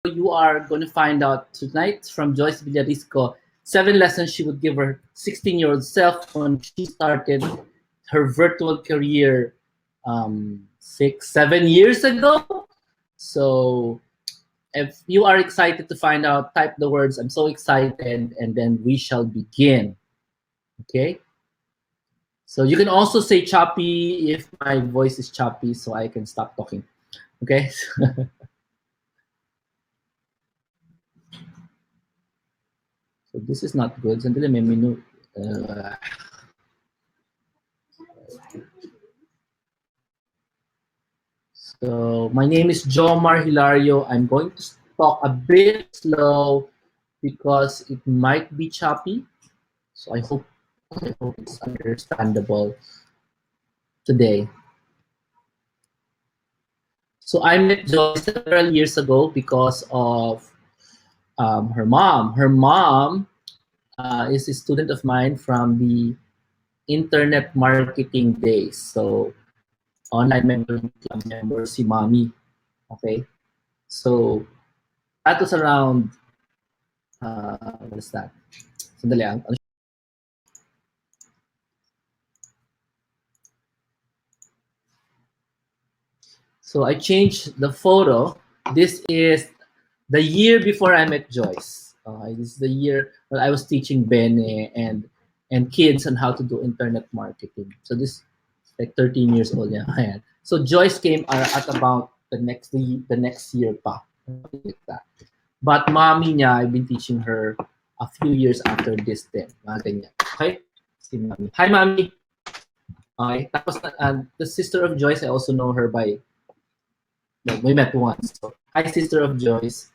You are going to find out tonight from Joyce Villarisco 7 lessons she would give her 16-year-old self when she started her virtual career 6-7 years ago. So if you are excited to find out, type the words "I'm so excited" and then we shall begin. Okay? So you can also say choppy if my voice is choppy so I can stop talking. Okay? So this is not good. Sandali, may menu. So my name is Jomar Hilario. I'm going to talk a bit slow because it might be choppy. So I hope it's understandable today. So I met Joyce several years ago because of her mom. Her mom is a student of mine from the internet marketing days. So online member club member si Mommy. Okay. So that was around what is that? Sandali ah. So I changed the photo. This is the year before I met Joyce. This is the year when I was teaching Bene and kids on how to do internet marketing. So this like 13 years old. Yeah. So Joyce came at about the next year pa. Like that. But mommy niya, I've been teaching her a few years after this then. Mga ganyan. Okay? Si mommy. Hi, mommy. Okay. Tapos, the sister of Joyce, I also know her by, we met once. So, hi, sister of Joyce,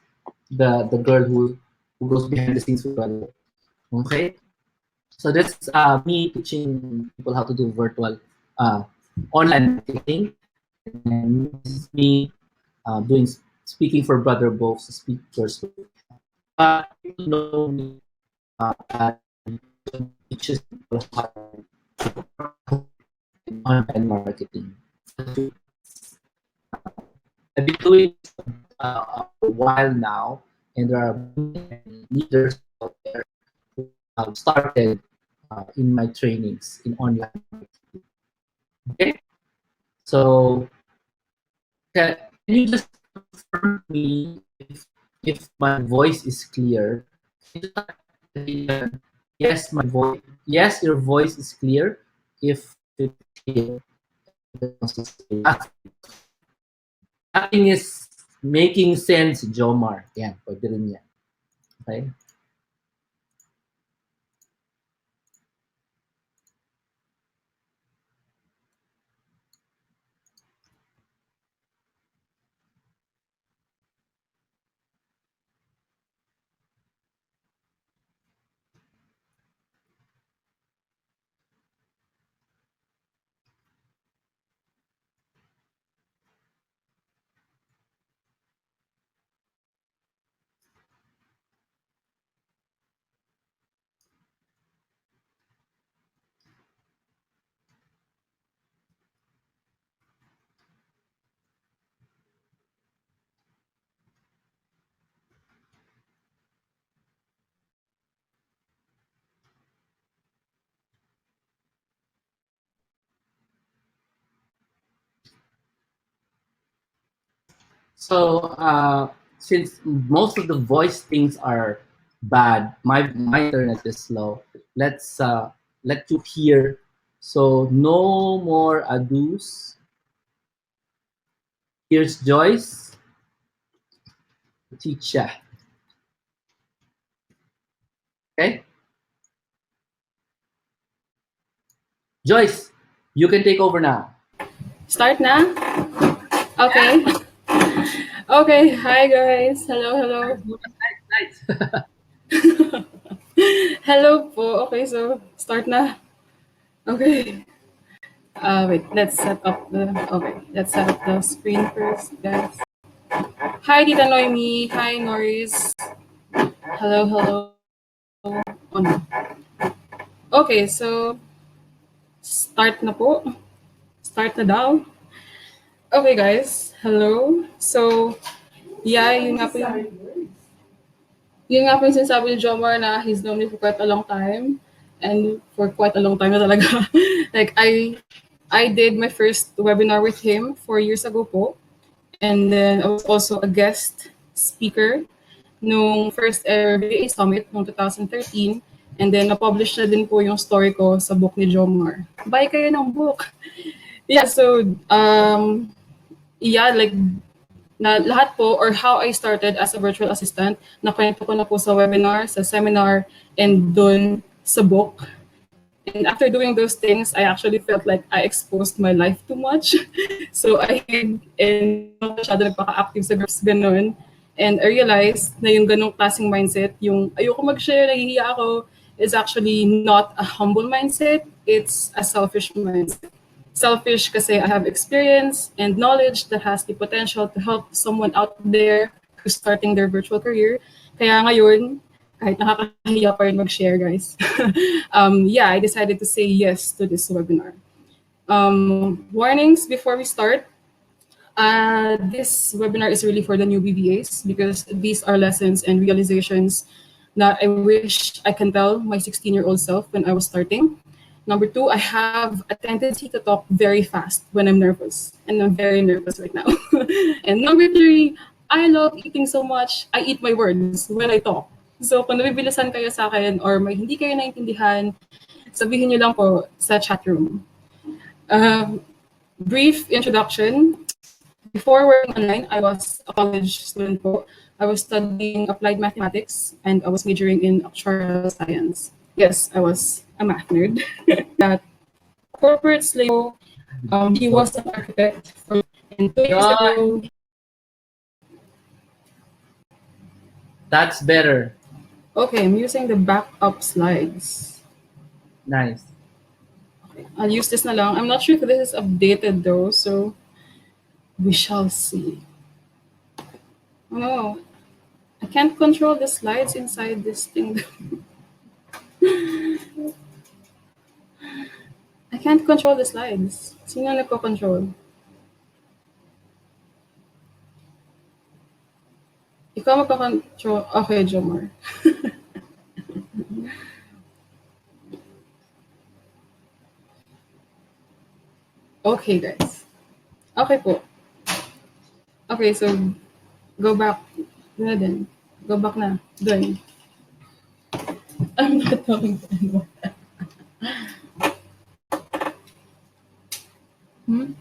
the girl who goes behind the scenes with brother. Okay? So that's me teaching people how to do virtual online marketing. And this is me doing speaking for brother both speakers. People know me teaches people how to online marketing. I've been doing a while now, and there are leaders out there who have started in my trainings in online marketing. Okay, so can you just confirm me if my voice is clear? Yes, my voice. Yes, your voice is clear. If it's clear, nothing is making sense, Jomar. Yan, pwede rin yan. Okay? So since most of the voice things are bad, my internet is slow. Let's let you hear. So no more ados. Here's Joyce, teacher. Okay, Joyce, you can take over now. Start na? Okay. Okay, hi guys. Hello, hello. Nice. Hello po. Okay, so start na. Okay. Wait, let's set up the screen first, guys. Hi, Tita Noemi. Hi, Norris. Hello, hello. Oh, no. Okay, so start na po. Start na daw. Okay, guys. Hello. So, yeah, yun nga po yung sinasabi ni Jomar na he's known me for quite a long time. And for quite a long time na talaga. like, I did my first webinar with him 4 years ago po. And then I was also a guest speaker nung first ever VA Summit noong 2013. And then na-publish na din po yung story ko sa book ni Jomar. Buy kayo ng book. Yeah, so yeah, like na lahat po or how I started as a virtual assistant, nakwento ko na po sa webinar, sa seminar, and dun sa book. And after doing those things, I actually felt like I exposed my life too much. So I hid and hindi ako masyado nagpaka-active sa groups, ganun. And I realized na yung ganung klaseng mindset, yung ayoko mag-share, nahihiya ako, is actually not a humble mindset. It's a selfish mindset. Selfish kasi I have experience and knowledge that has the potential to help someone out there who's starting their virtual career. Kaya ngayon, kahit nakakahiya pa rin mag-share, guys. Yeah, I decided to say yes to this webinar. Warnings before we start. This webinar is really for the new BBAs because these are lessons and realizations that I wish I can tell my 16-year-old self when I was starting. Number two, I have a tendency to talk very fast when I'm nervous, and I'm very nervous right now. And number three, I love eating so much, I eat my words when I talk. So kung nabibilisan kayo sa akin or may hindi kayo naintindihan, sabihin niyo lang po sa chat room. Brief introduction. Before working online, I was a college student po. I was studying applied mathematics and I was majoring in actuarial science. Yes, I was a math nerd. That corporate slave, he was an architect for and 2 years God, ago. that's better. Okay, I'm using the backup slides. Nice. I'll use this na lang. I'm not sure if this is updated though, so we shall see. Oh no, I can't control the slides inside this thing. I can't control the slides. Sino nagko-control? Ikaw magko-control. Okay, Jomar. Okay, guys. Okay po. Okay, so go back. Na din. Go back na. Doon. I'm not talking to anyone. Hmm?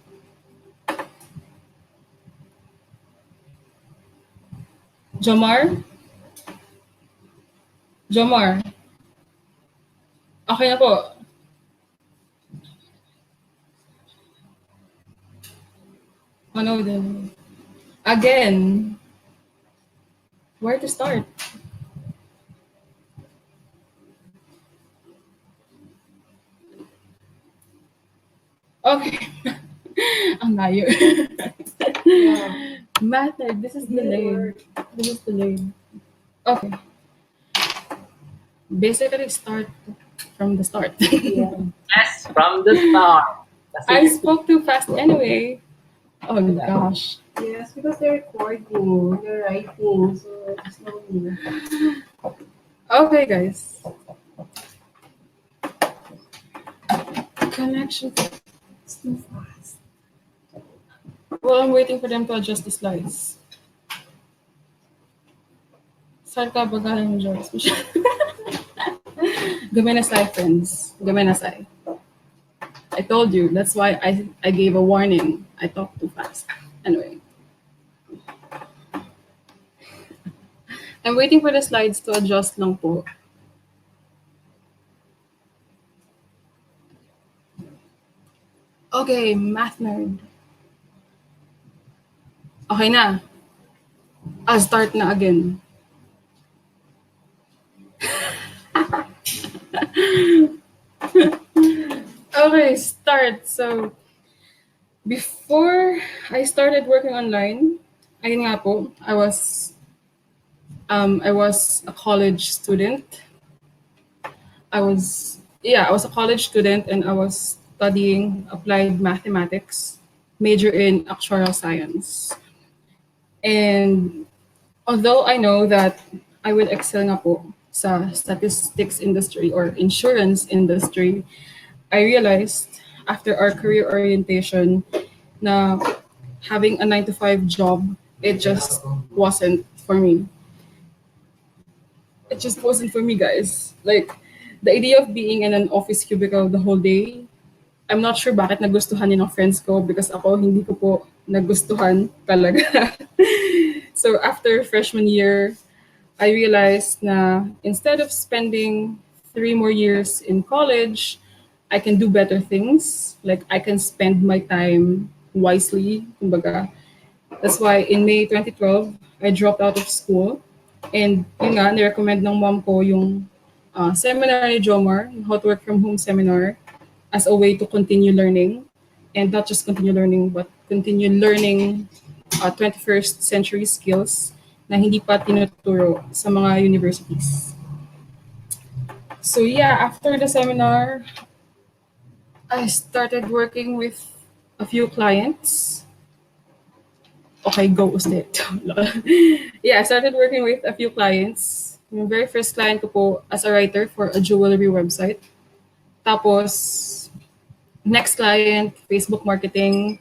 Jomar? Jomar? Okay na po. Ano din? Again. Where to start? Okay. Ang layo. Math, this is delayed. This is delayed. Okay. Basically, start from the start. Yes, from the start. I spoke too fast anyway. Oh gosh. Yes, because they're recording, they're writing, so slowly. Okay, guys. Connection. It's too fast. Well, I'm waiting for them to adjust the slides. Saan ka bagalan mo, Joyce? Gaminasay, friends. Gaminasay. I told you, that's why I gave a warning. I talked too fast. Anyway. I'm waiting for the slides to adjust lang po. Okay, math nerd. Okay na. I'll start na again. Okay, start. So, before I started working online, ayun nga po, I was a college student. I was a college student and I was studying applied mathematics. major in actuarial science. And although I know that I will excel nga po sa statistics industry or insurance industry, I realized after our career orientation na having a 9 to 5 job, it just wasn't for me. It just wasn't for me, guys. Like, the idea of being in an office cubicle the whole day, I'm not sure bakit nagustuhan yun ng friends ko because ako hindi ko po nagustuhan talaga. So after freshman year, I realized na instead of spending 3 more years in college, I can do better things. Like I can spend my time wisely, kumbaga. That's why in May 2012, I dropped out of school. And yun nga, nirecommend ng mom ko yung seminar ni Jomar, yung How to Work From Home seminar, as a way to continue learning. And not just continue learning, but continue learning 21st century skills na hindi pa tinuturo sa mga universities. So yeah, after the seminar, I started working with a few clients. Okay, go ulit. Yeah, I started working with a few clients. Yung very first client ko po as a writer for a jewelry website. Tapos, next client, Facebook marketing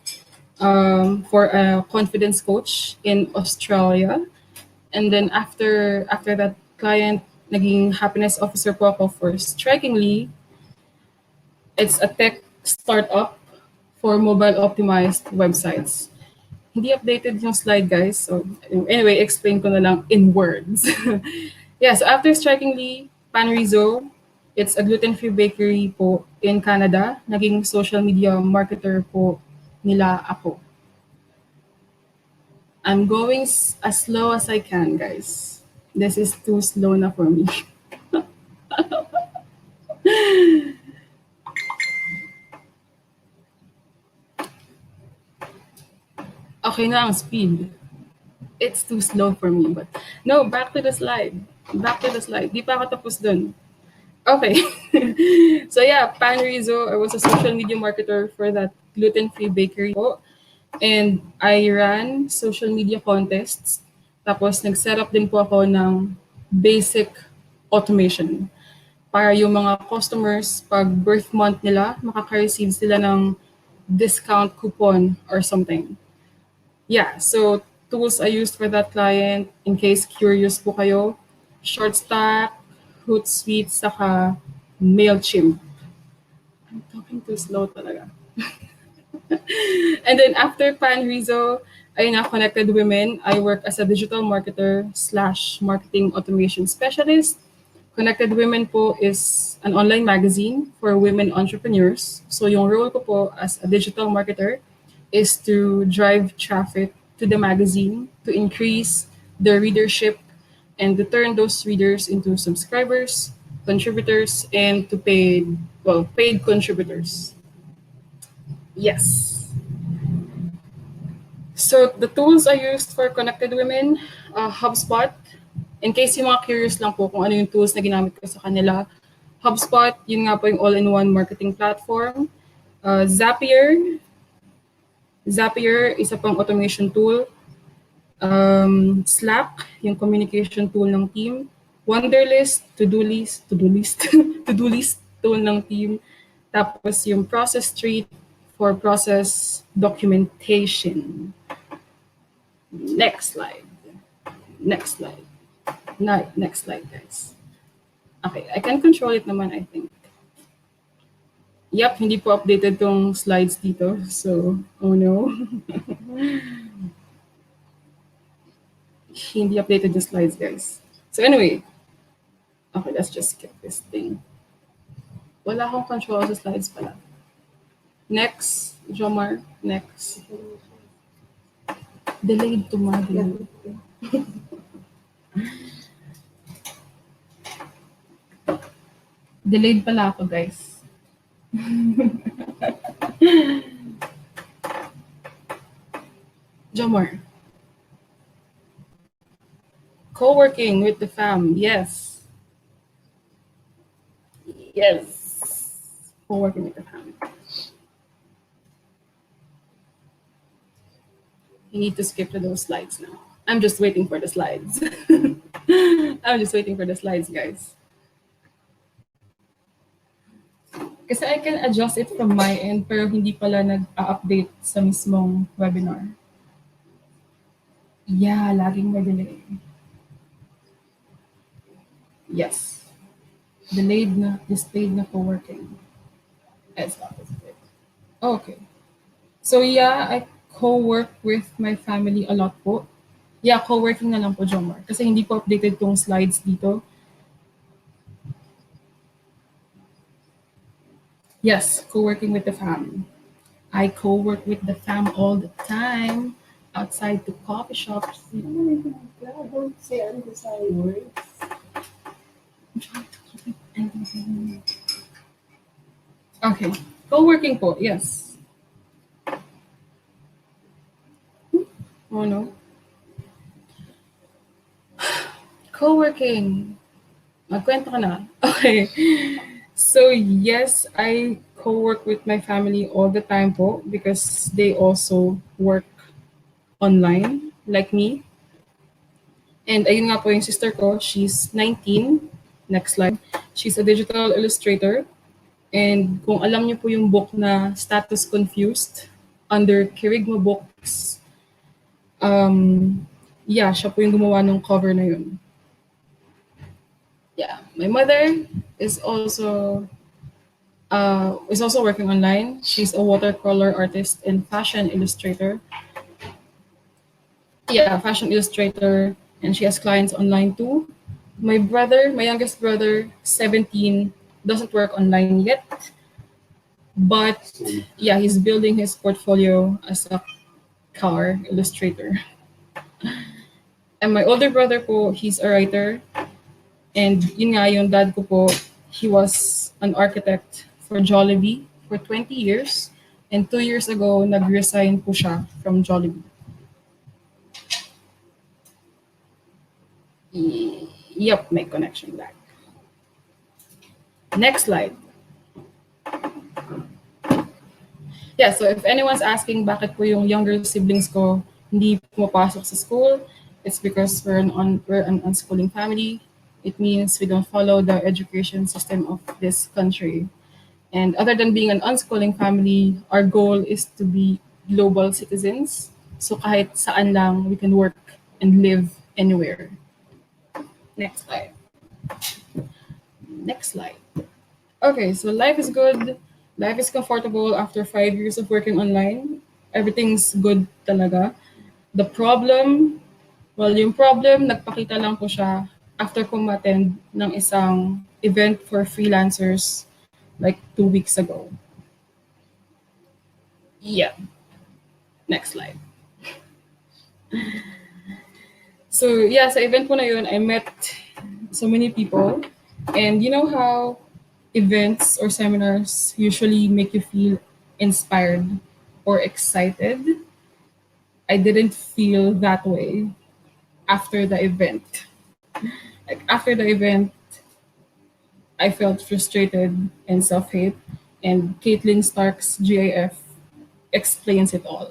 for a confidence coach in Australia. And then after that client, naging happiness officer po ako for Strikingly. It's a tech startup for mobile optimized websites. Hindi updated yung slide, guys. So anyway, explain ko na lang in words. Yeah, so after Strikingly, Panrizo, it's a gluten-free bakery po in Canada. Naging social media marketer po nila ako. I'm going as slow as I can, guys. This is too slow na for me. Okay na ang speed. It's too slow for me. But no, back to the slide. Back to the slide. Di pa ako tapos dun. Okay. So yeah, Panrizo, I was a social media marketer for that gluten-free bakery po. And I ran social media contests. Tapos nag-set up din po ako ng basic automation para yung mga customers, pag birth month nila, makaka-receive sila ng discount coupon or something. Yeah, so tools I used for that client, in case curious po kayo, Shortstack, Hootsuite, saka MailChimp. I'm talking too slow talaga. And then after Panrizo, ayun na, Connected Women, I work as a digital marketer / marketing automation specialist. Connected Women po is an online magazine for women entrepreneurs. So yung role ko po as a digital marketer is to drive traffic to the magazine to increase the readership and to turn those readers into subscribers, contributors, and to paid contributors. Yes. So the tools I used for Connected Women, HubSpot. In case yung mga curious lang po kung ano yung tools na ginamit ko sa kanila, HubSpot, yun nga po yung all-in-one marketing platform. Zapier, isa pang automation tool. Slack, yung communication tool ng team. Wunderlist, to-do list, to-do list tool ng team. Tapos yung Process Street for process documentation. Next slide. Next slide. Next slide, guys. Okay, I can control it naman, I think. Yep, hindi po updated tong slides dito. So, oh no. Hindi updated yung slides, guys. So anyway, okay, let's just skip this thing. Wala akong control sa slides pala. Next, Jomar, next. Delayed to module. Delayed pala ako, guys. Jomar. Co-working with the fam, yes. Yes. Co-working with the fam. You need to skip to those slides now. I'm just waiting for the slides. I'm just waiting for the slides, guys. Kasi I can adjust it from my end pero hindi pala nag-update sa mismong webinar. Yeah, laging may delay. Yes. Delayed na, displayed na co-working. It's not displayed. Okay. So yeah, I co-work with my family a lot po. Yeah, co-working na lang po, Jomar. Kasi hindi po updated tong slides dito. Yes, co-working with the fam. I co-work with the fam all the time. Outside the coffee shops. Oh my God, don't say unnecessary words. Okay. Co-working po, yes. Oh no. Co-working. Magkwento ka na. Okay. So yes, I co-work with my family all the time po because they also work online like me. And ayun nga po yung sister ko, she's 19. Next slide. She's a digital illustrator. And kung alam niyo po yung book na Status Confused under Kirigma Books, yeah, siya po yung gumawa ng cover na yun. Yeah, my mother is also working online. She's a watercolor artist and fashion illustrator. Yeah, fashion illustrator, and she has clients online too. My brother, my youngest brother, 17, doesn't work online yet, but yeah, he's building his portfolio as a car illustrator. And my older brother po, he's a writer. And yun nga, yung dad ko po, he was an architect for Jollibee for 20 years. And 2 years ago, nag-resign po siya from Jollibee. Yep, may connection back. Next slide. Yeah, so if anyone's asking bakit po yung younger siblings ko hindi pumapasok sa school, it's because we're an unschooling family. It means we don't follow the education system of this country. And other than being an unschooling family, our goal is to be global citizens. So kahit saan lang, we can work and live anywhere. Next slide. Next slide. Okay, so life is good. Life is comfortable after 5 years of working online. Everything's good talaga. The problem, well, yung problem, nagpakita lang po siya after ko attend ng isang event for freelancers like 2 weeks ago. Yeah. Next slide. So yeah, sa event po na yun, I met so many people. And you know how events or seminars usually make you feel inspired or excited? I didn't feel that way after the event. Like after the event, I felt frustrated and self-hate. And Caitlin Stark's GIF explains it all,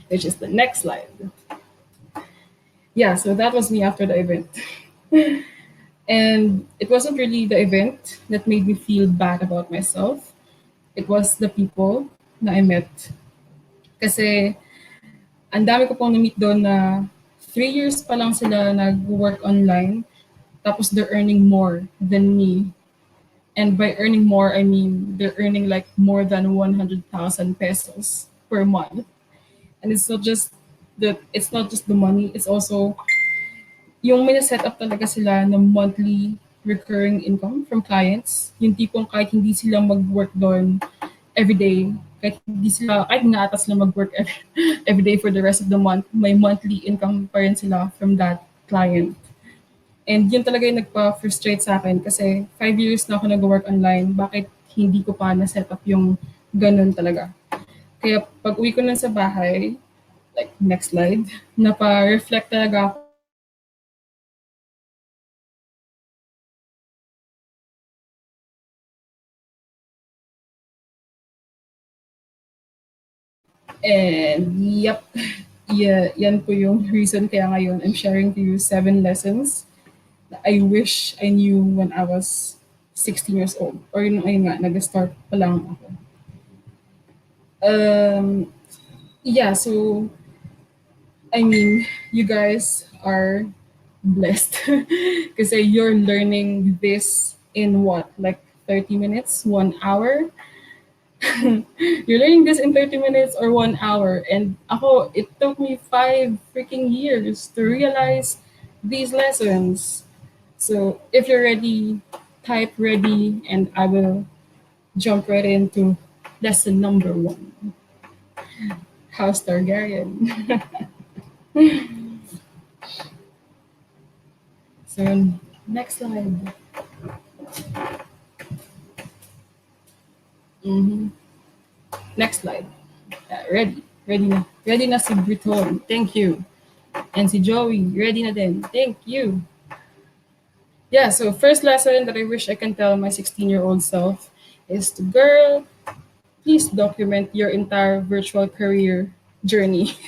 which is the next slide. Yeah, so that was me after the event. And it wasn't really the event that made me feel bad about myself. It was the people na I met. Kasi ang dami ko pong na-meet doon na 3 years pa lang sila nag-work online, tapos they're earning more than me. And by earning more, I mean they're earning like more than 100,000 pesos per month. And it's not just the money, it's also yung may set up talaga sila ng monthly recurring income from clients. Yung tipong kahit hindi sila mag-work doon every day, kahit nga atas sila mag-work every day for the rest of the month, may monthly income pa rin sila from that client. And yun talaga yung nagpa-frustrate sa akin kasi 5 years na ako nag-work online, bakit hindi ko pa na-set up yung ganun talaga. Kaya pag uwi ko na sa bahay, like next slide, napa-reflect talaga ako sa mga bagay na na-achieve ko and yep. yeah, yan po yung reason kaya ngayon I'm sharing to you 7 lessons that I wish I knew when I was 16 years old. Or yun, ayun nga, nag-start pa lang ako. Yeah, so I mean, you guys are blessed because you're learning this in what, like 30 minutes, 1 hour? You're learning this in 30 minutes or 1 hour. And ako, it took me 5 freaking years to realize these lessons. So if you're ready, type ready, and I will jump right into lesson number 1. House Targaryen. So next slide. Mhm. Next slide. Ready. Ready na. Ready na si Briton. Thank you. And si Joey, ready na din. Thank you. Yeah, so first lesson that I wish I can tell my 16-year-old self is to, girl, please document your entire virtual career journey.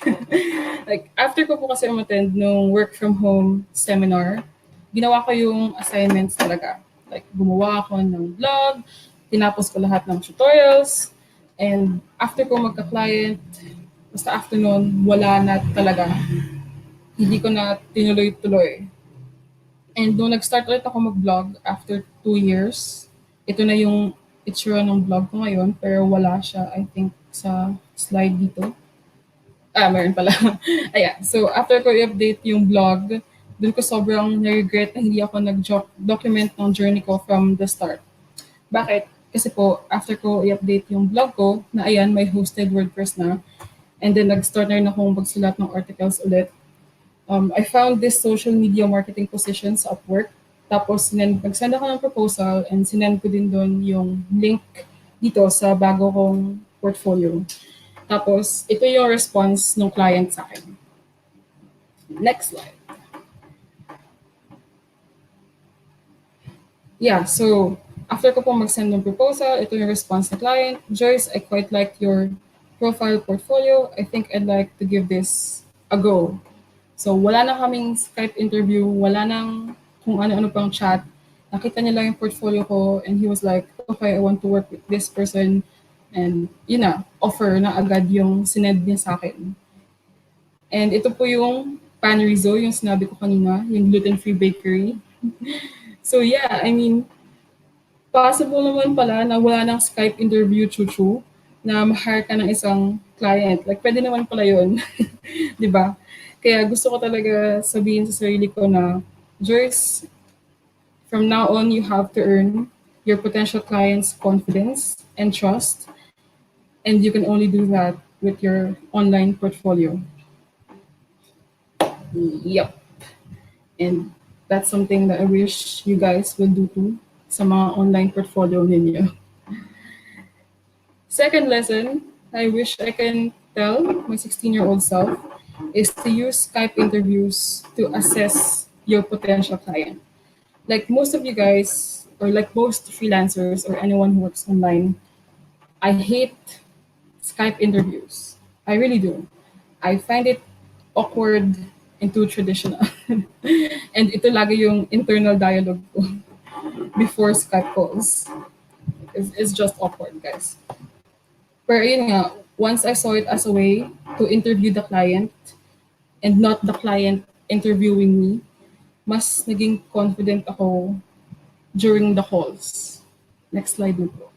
Like, after ko po kasi umattend nung work from home seminar, ginawa ko yung assignments talaga. Like, gumawa ako ng blog, tinapos ko lahat ng tutorials, and after ko magka-client, basta after nun, wala na talaga. Hindi ko na tinuloy-tuloy. And nung nag-start ulit ako mag-vlog after 2 years, ito na yung itsura ng vlog ko ngayon, pero wala siya, I think, sa slide dito. Meron pala. Ayan. So, after ko i-update yung vlog, dun ko sobrang na-regret na hindi ako nag-document ng journey ko from the start. Bakit? Kasi po, after ko i-update yung vlog ko, na ayan, may hosted WordPress na, and then nag-start na rin akong magsulat ng articles ulit. I found this social media marketing position sa Upwork. Tapos, nag-send ako ng proposal and sinend ko din doon yung link dito sa bago kong portfolio. Tapos, ito yung response ng client sa akin. Next slide. Yeah, so after ko po mag-send ng proposal, ito yung response ng client. Joyce, I quite like your profile portfolio. I think I'd like to give this a go. So wala na kaming Skype interview, wala nang kung ano-ano pang chat. Nakita niya lang yung portfolio ko and he was like, okay, I want to work with this person. And yun na, offer na agad yung sinend niya sa akin. And ito po yung Panrizo, yung sinabi ko kanina, yung gluten-free bakery. So yeah, I mean, possible naman pala na wala ng Skype interview chuchu na ma-hire ka ng isang client. Like, pwede naman pala yun. Di ba? Kaya gusto ko talaga sabihin sa sarili ko na, Joyce, from now on, you have to earn your potential clients' confidence and trust. And you can only do that with your online portfolio. Yep. And that's something that I wish you guys would do too sa mga online portfolio ninyo. Second lesson I wish I can tell my 16-year-old self is to use Skype interviews to assess your potential client. Like most of you guys, or like most freelancers or anyone who works online, I hate Skype interviews. I really do. I find it awkward and too traditional. And ito lagi yung internal dialogue ko before Skype calls. It's just awkward, guys. Pero yun nga, once I saw it as a way to interview the client and not the client interviewing me, mas naging confident ako during the calls. Next slide na po.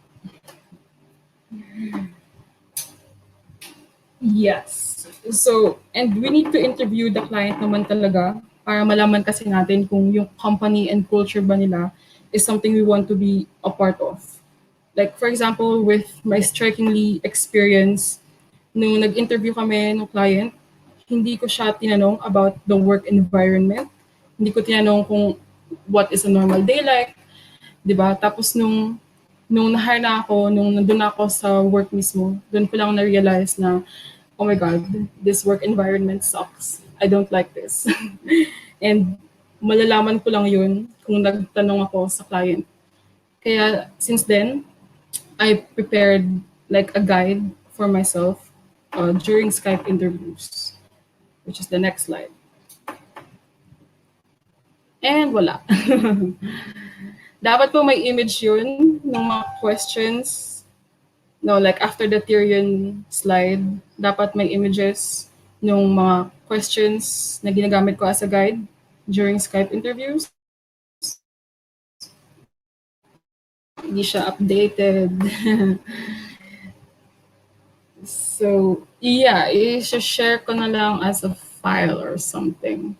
Yes. So, and we need to interview the client naman talaga para malaman kasi natin kung yung company and culture ba nila is something we want to be a part of. Like, for example, with my strikingly experience, nung nag-interview kami ng client, hindi ko siya tinanong about the work environment. Hindi ko tinanong kung what is a normal day like, di ba? Tapos nung na-hire na ako, nung nandun ako sa work mismo, doon ko lang na-realize na, oh my God, this work environment sucks. I don't like this. And malalaman ko lang yun kung nagtanong ako sa client. Kaya since then, I prepared like a guide for myself during Skype interviews. which is the next slide. And wala. Dapat po may image yun ng mga questions. No, like after the Tyrion slide, dapat may images ng mga questions na ginagamit ko as a guide during Skype interviews. Hindi siya updated. So, yeah, i-share ko na lang as a file or something.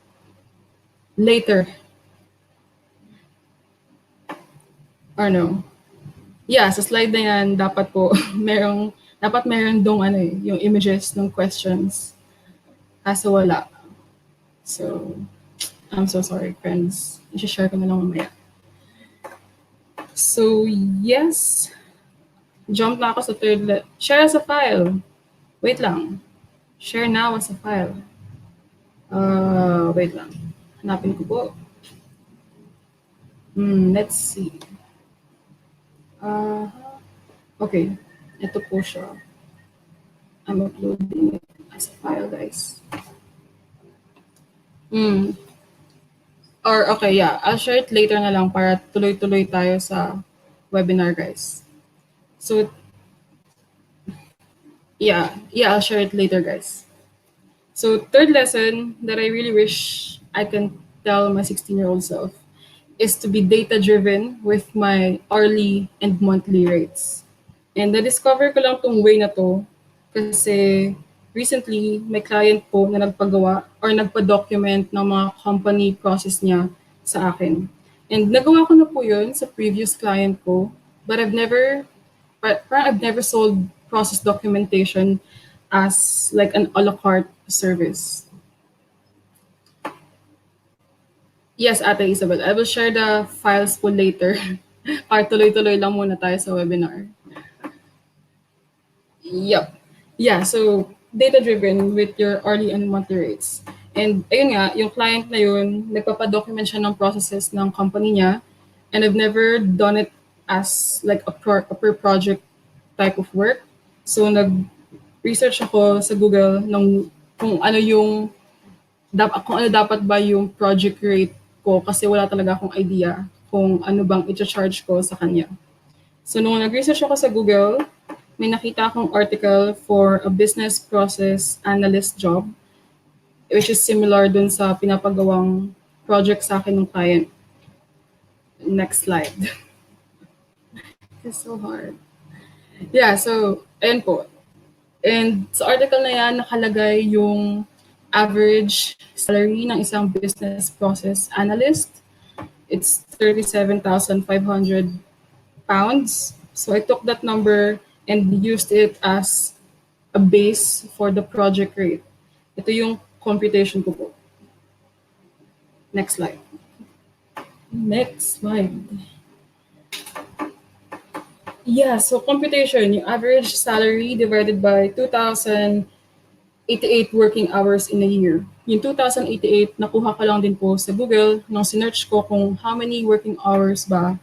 Later. Or no. Yeah, sa slide na yan, dapat po dapat meron dong yung images ng questions. Kaso wala. So, I'm so sorry, friends. I-share ko na lang mamaya. So, yes. Jump na ako sa third. Share as a file. Wait lang. Share now as a file. Wait lang. Hanapin ko po. Let's see. Okay. Ito po siya. I'm uploading it as a file, guys. Or okay, yeah. I'll share it later na lang para tuloy-tuloy tayo sa webinar, guys. So, yeah, I'll share it later, guys. So, third lesson that I really wish I can tell my 16-year-old self is to be data-driven with my hourly and monthly rates. And na-discover ko lang tong way na to kasi recently may client po na nagpagawa or nagpa-document ng mga company process niya sa akin. And nagawa ko na po yun sa previous client ko, but I've never sold process documentation as like an a la carte service. Yes, Ate Isabel, I will share the files po later. Para tuloy-tuloy lang muna tayo sa webinar. Yep. Yeah, so data-driven with your hourly and monthly rates. And ayun nga, yung client na yun, nagpapadocument siya ng processes ng company niya, and I've never done it as like a per project type of work. So nag-research ako sa Google kung ano dapat ba yung project rate ko kasi wala talaga akong idea kung ano bang i-charge ko sa kanya. So nung nag-research ako sa Google, may nakita akong article for a business process analyst job, which is similar dun sa pinapagawang project sa akin ng client. Next slide. It's so hard. Yeah, so, ayun po. And sa article na yan, nakalagay yung average salary ng isang business process analyst. It's 37,500 pounds. So I took that number and used it as a base for the project rate. Ito yung computation ko po. Next slide. Next slide. Yeah, so computation, yung average salary divided by 2,088 working hours in a year. Yung 2,088, nakuha ko lang din po sa Google nung sinearch ko kung how many working hours ba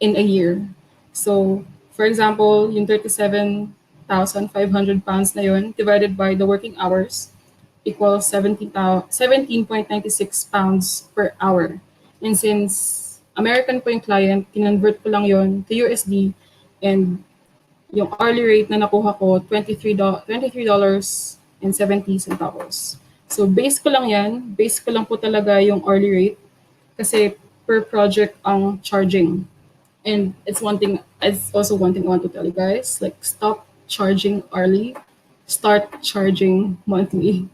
in a year. So, for example, yung 37,500 pounds na yun divided by the working hours equals 17.96 pounds per hour. And since American po yung client, kinonvert ko lang yon to USD, and yung hourly rate na nakuha ko, $23.70. So base ko lang yan. Base ko lang po talaga yung hourly rate kasi per project ang charging. And it's also one thing I want to tell you guys, like stop charging hourly, start charging monthly.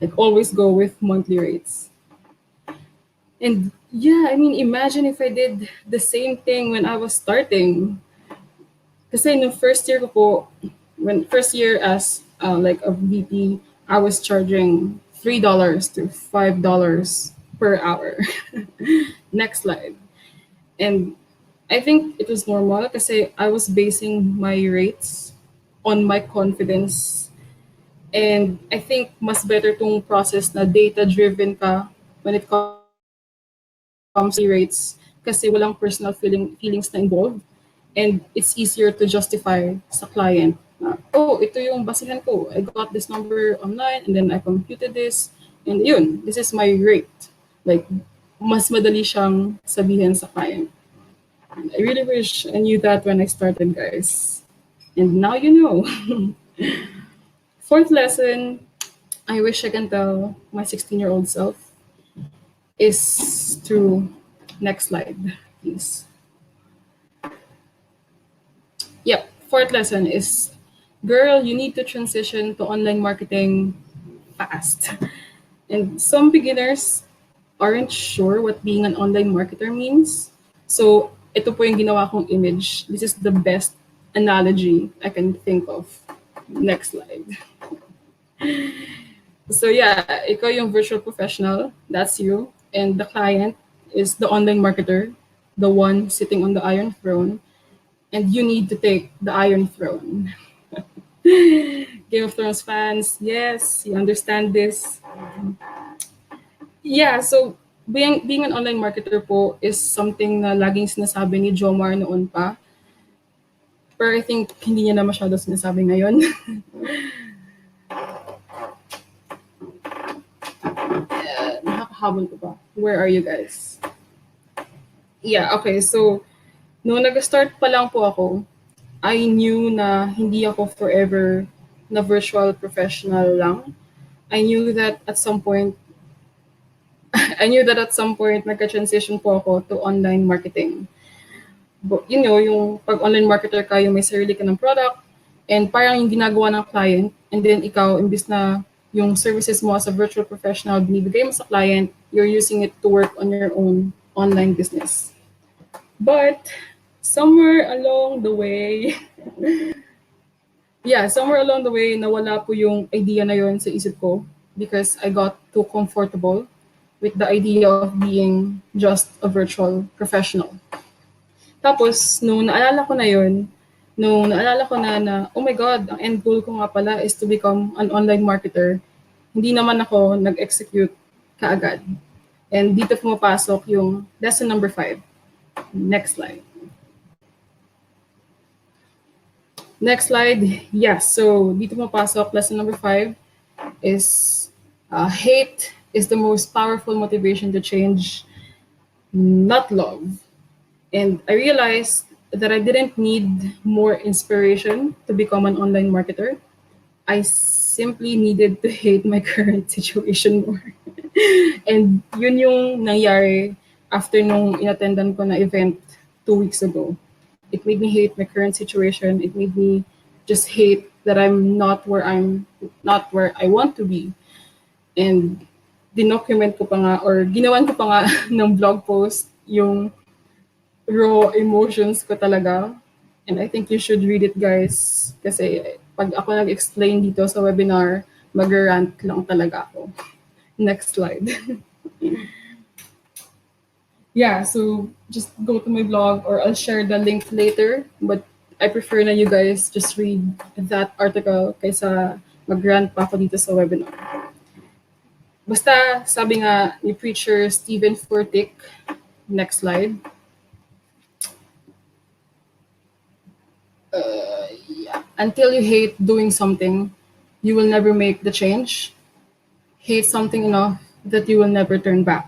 Like always go with monthly rates. And yeah, I mean, imagine if I did the same thing when I was starting. Kasi no first year ko po, first year as like a VP, I was charging $3 to $5 per hour. Next slide. And I think it was normal kasi I was basing my rates on my confidence. And I think mas better tong process na data-driven ka when it comes to rates kasi walang personal feelings na involved. And it's easier to justify sa client. Oh, ito yung basihan ko. I got this number online and then I computed this. And yun, this is my rate. Like, mas madali siyang sabihin sa client. And I really wish I knew that when I started, guys. And now you know. Fourth lesson I wish I can tell my 16-year-old self is through next slide, please. Yep, fourth lesson is girl, you need to transition to online marketing fast. And some beginners aren't sure what being an online marketer means. So, ito po yung ginawa kong image. This is the best analogy I can think of. Next slide. So yeah, ikaw yung virtual professional, that's you. And the client is the online marketer, the one sitting on the Iron Throne. And you need to take the Iron Throne. Game of Thrones fans, yes, you understand this. Yeah, so being an online marketer po is something na laging sinasabi ni Jomar noon pa. Pero I think hindi niya na masyado sinasabi ngayon. Nakakahabol ko pa. Where are you guys? Yeah, okay. So, nung nag-start pa lang po ako, I knew na hindi ako forever na virtual professional lang. I knew that at some point, nagka-transition po ako to online marketing. But, you know, yung pag online marketer ka, yung may sarili ka ng product, and parang yung ginagawa ng client, and then ikaw, imbis na yung services mo as a virtual professional, binibigay mo sa client, you're using it to work on your own online business. But, somewhere along the way, nawala po yung idea na yon sa isip ko because I got too comfortable with the idea of being just a virtual professional. Tapos, nung naalala ko na, oh my God, ang end goal ko nga pala is to become an online marketer, hindi naman ako nag-execute kaagad. And dito pumapasok yung lesson number 5. Next slide. Next slide. Yes, so dito pumapasok, lesson number 5 is hate is the most powerful motivation to change, not love. And I realized that I didn't need more inspiration to become an online marketer. I simply needed to hate my current situation more. And yun yung nangyari after nung inattendan ko na event 2 weeks ago. It made me hate my current situation. It made me just hate that I'm not where I want to be. And dinocument ko pa nga or ginawan ko pa nga ng blog post yung raw emotions ko talaga. And I think you should read it, guys. Kasi pag ako nag-explain dito sa webinar, mag-rant lang talaga ako. Next slide. Yeah, so just go to my blog or I'll share the link later. But I prefer na you guys just read that article kaysa mag-rant pa ako dito sa webinar. Basta, sabi nga ni preacher Stephen Furtick, next slide. Yeah. Until you hate doing something, you will never make the change. Hate something enough that you will never turn back.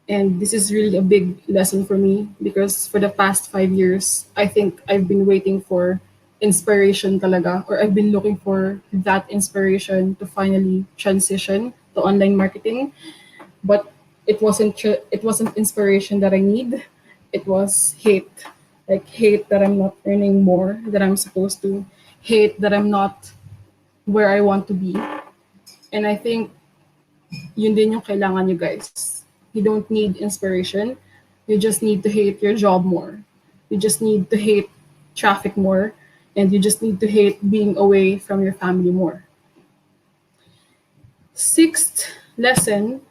And this is really a big lesson for me because for the past 5 years, I think I've been waiting for inspiration talaga, or I've been looking for that inspiration to finally transition to online marketing. But it wasn't inspiration that I need. It was hate. Like hate that I'm not earning more that I'm supposed to. Hate that I'm not where I want to be. And I think yun din yung kailangan nyo, guys. You don't need inspiration. You just need to hate your job more. You just need to hate traffic more. And you just need to hate being away from your family more. Sixth lesson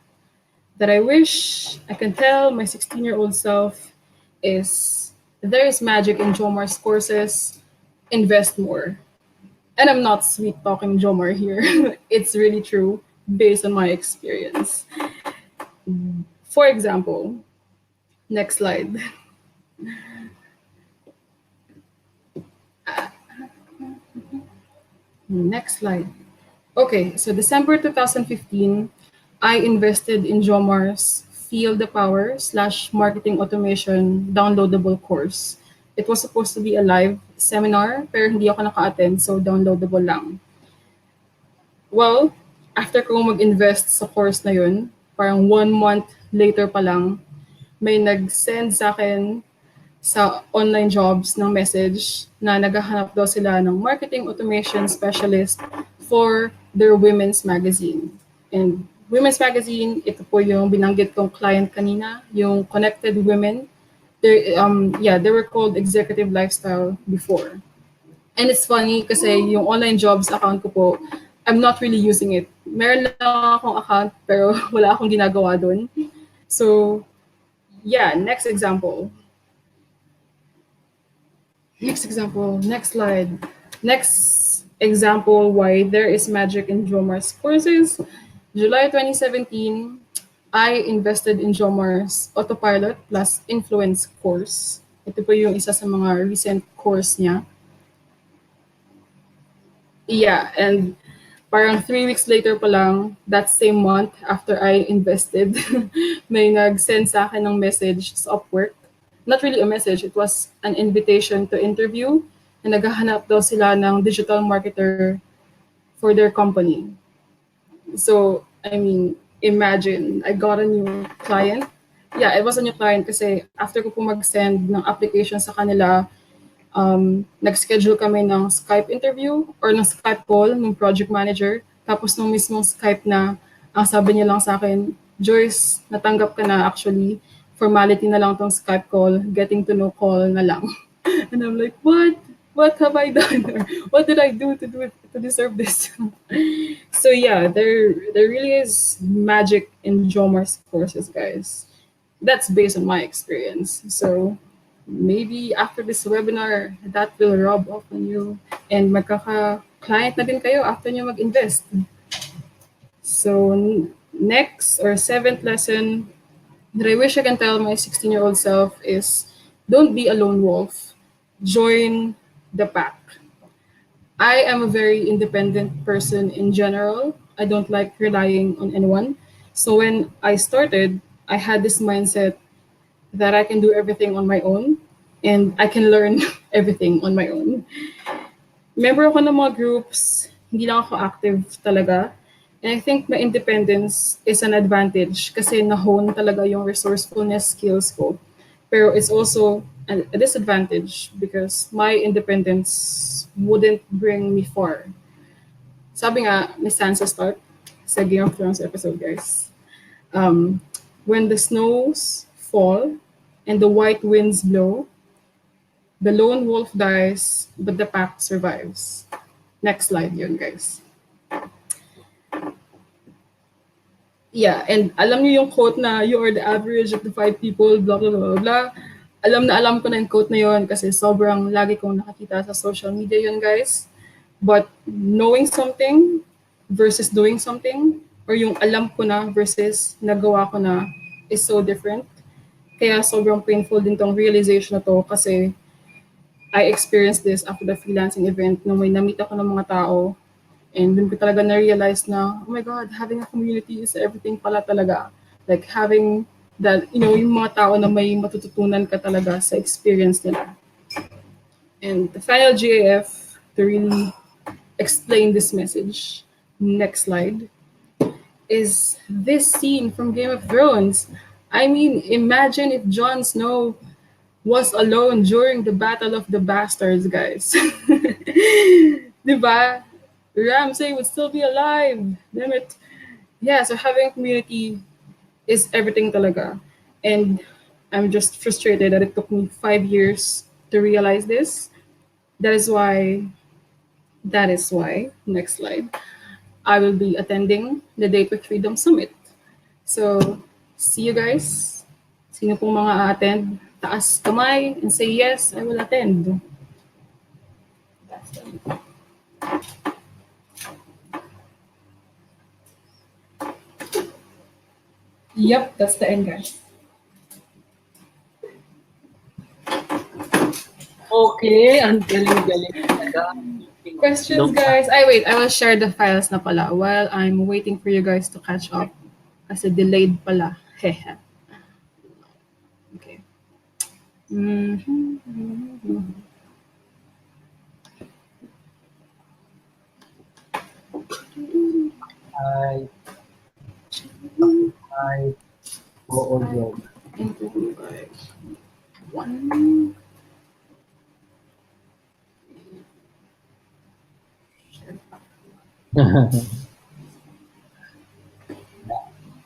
that I wish I can tell my 16-year-old self is there is magic in Jomar's courses. Invest more. And I'm not sweet talking Jomar here. It's really true based on my experience. For example, next slide. Next slide. Okay, so December 2015, I invested in Jomar's Feel the Power / Marketing Automation downloadable course. It was supposed to be a live seminar, pero hindi ako naka-attend, so downloadable lang. Well, after ko mag-invest sa course na yun, parang 1 month later pa lang, may nag-send sa akin sa online jobs ng message na naghahanap daw sila ng marketing automation specialist for their women's magazine. And women's magazine, ito po yung binanggit kong client kanina, yung Connected Women. They were called Executive Lifestyle before. And it's funny kasi yung online jobs account ko po, I'm not really using it. Meron lang akong account pero wala akong ginagawa doon. So, yeah, next example. Next slide. Next example why there is magic in Jomar's courses. July 2017, I invested in Jomar's Autopilot plus Influence course. Ito po yung isa sa mga recent course niya. Yeah, and parang 3 weeks later pa lang, that same month after I invested, may nag-send sa akin ng message sa Upwork. Not really a message, it was an invitation to interview na naghahanap daw sila ng digital marketer for their company. So, I mean, imagine, I got a new client. Yeah, it was a new client kasi after ko po mag-send ng application sa kanila, nag-schedule kami ng Skype interview or ng Skype call ng project manager. Tapos nung mismong Skype na, ang sabi niya lang sa akin, Joyce, natanggap ka na actually. Formality na lang tong Skype call, getting to know call na lang. And I'm like, what? What have I done? Or what did I do to deserve this? So yeah, there really is magic in Jomar's courses, guys. That's based on my experience. So maybe after this webinar, that will rub off on you and magkaka-client na din kayo after nyo mag-invest. So next or seventh lesson that I wish I can tell my 16-year-old self is don't be a lone wolf. Join the pack. I am a very independent person in general. I don't like relying on anyone. So when I started, I had this mindset that I can do everything on my own and I can learn everything on my own. Member ako ng mga groups, hindi lang ako active talaga. And I think my independence is an advantage kasi na-hone talaga yung resourcefulness skills ko. Pero it's also a disadvantage because my independence wouldn't bring me far. Sabi nga ni Sansa Stark sa Game of Thrones episode, guys. When the snows fall and the white winds blow, the lone wolf dies, but the pack survives. Next slide yun, guys. Yeah, and alam niyo yung quote na you are the average of the 5 people, blah, blah, blah, blah. Alam na alam ko na yung quote na yun kasi sobrang lagi kong nakakita sa social media yun, guys. But knowing something versus doing something, or yung alam ko na versus nagawa ko na, is so different. Kaya sobrang painful din tong realization na to kasi I experienced this after the freelancing event nung may na-meet ako ng mga tao and dun ko talaga na-realize na, oh my God, having a community is everything pala talaga. Like having that, yung mga tao na may matututunan ka talaga sa experience nila. And the final GAF to really explain this message, next slide, is this scene from Game of Thrones. I mean, imagine if Jon Snow was alone during the Battle of the Bastards, guys. Diba? Ramsay would still be alive. Damn it. Yeah, so having a community is everything talaga. And I'm just frustrated that it took me 5 years to realize this. That is why, next slide, I will be attending the Date with Freedom Summit. So, see you guys. Sino pong mga attend? Taas kamay and say yes, I will attend. That's done. Yep, that's the end, guys. Okay, ang galing-galing talaga. Questions, guys? Wait, I will share the files na pala while I'm waiting for you guys to catch up. Kasi delayed pala. Hehe. Okay. Mhm. Hi. Hi. Oo, job. Into like one.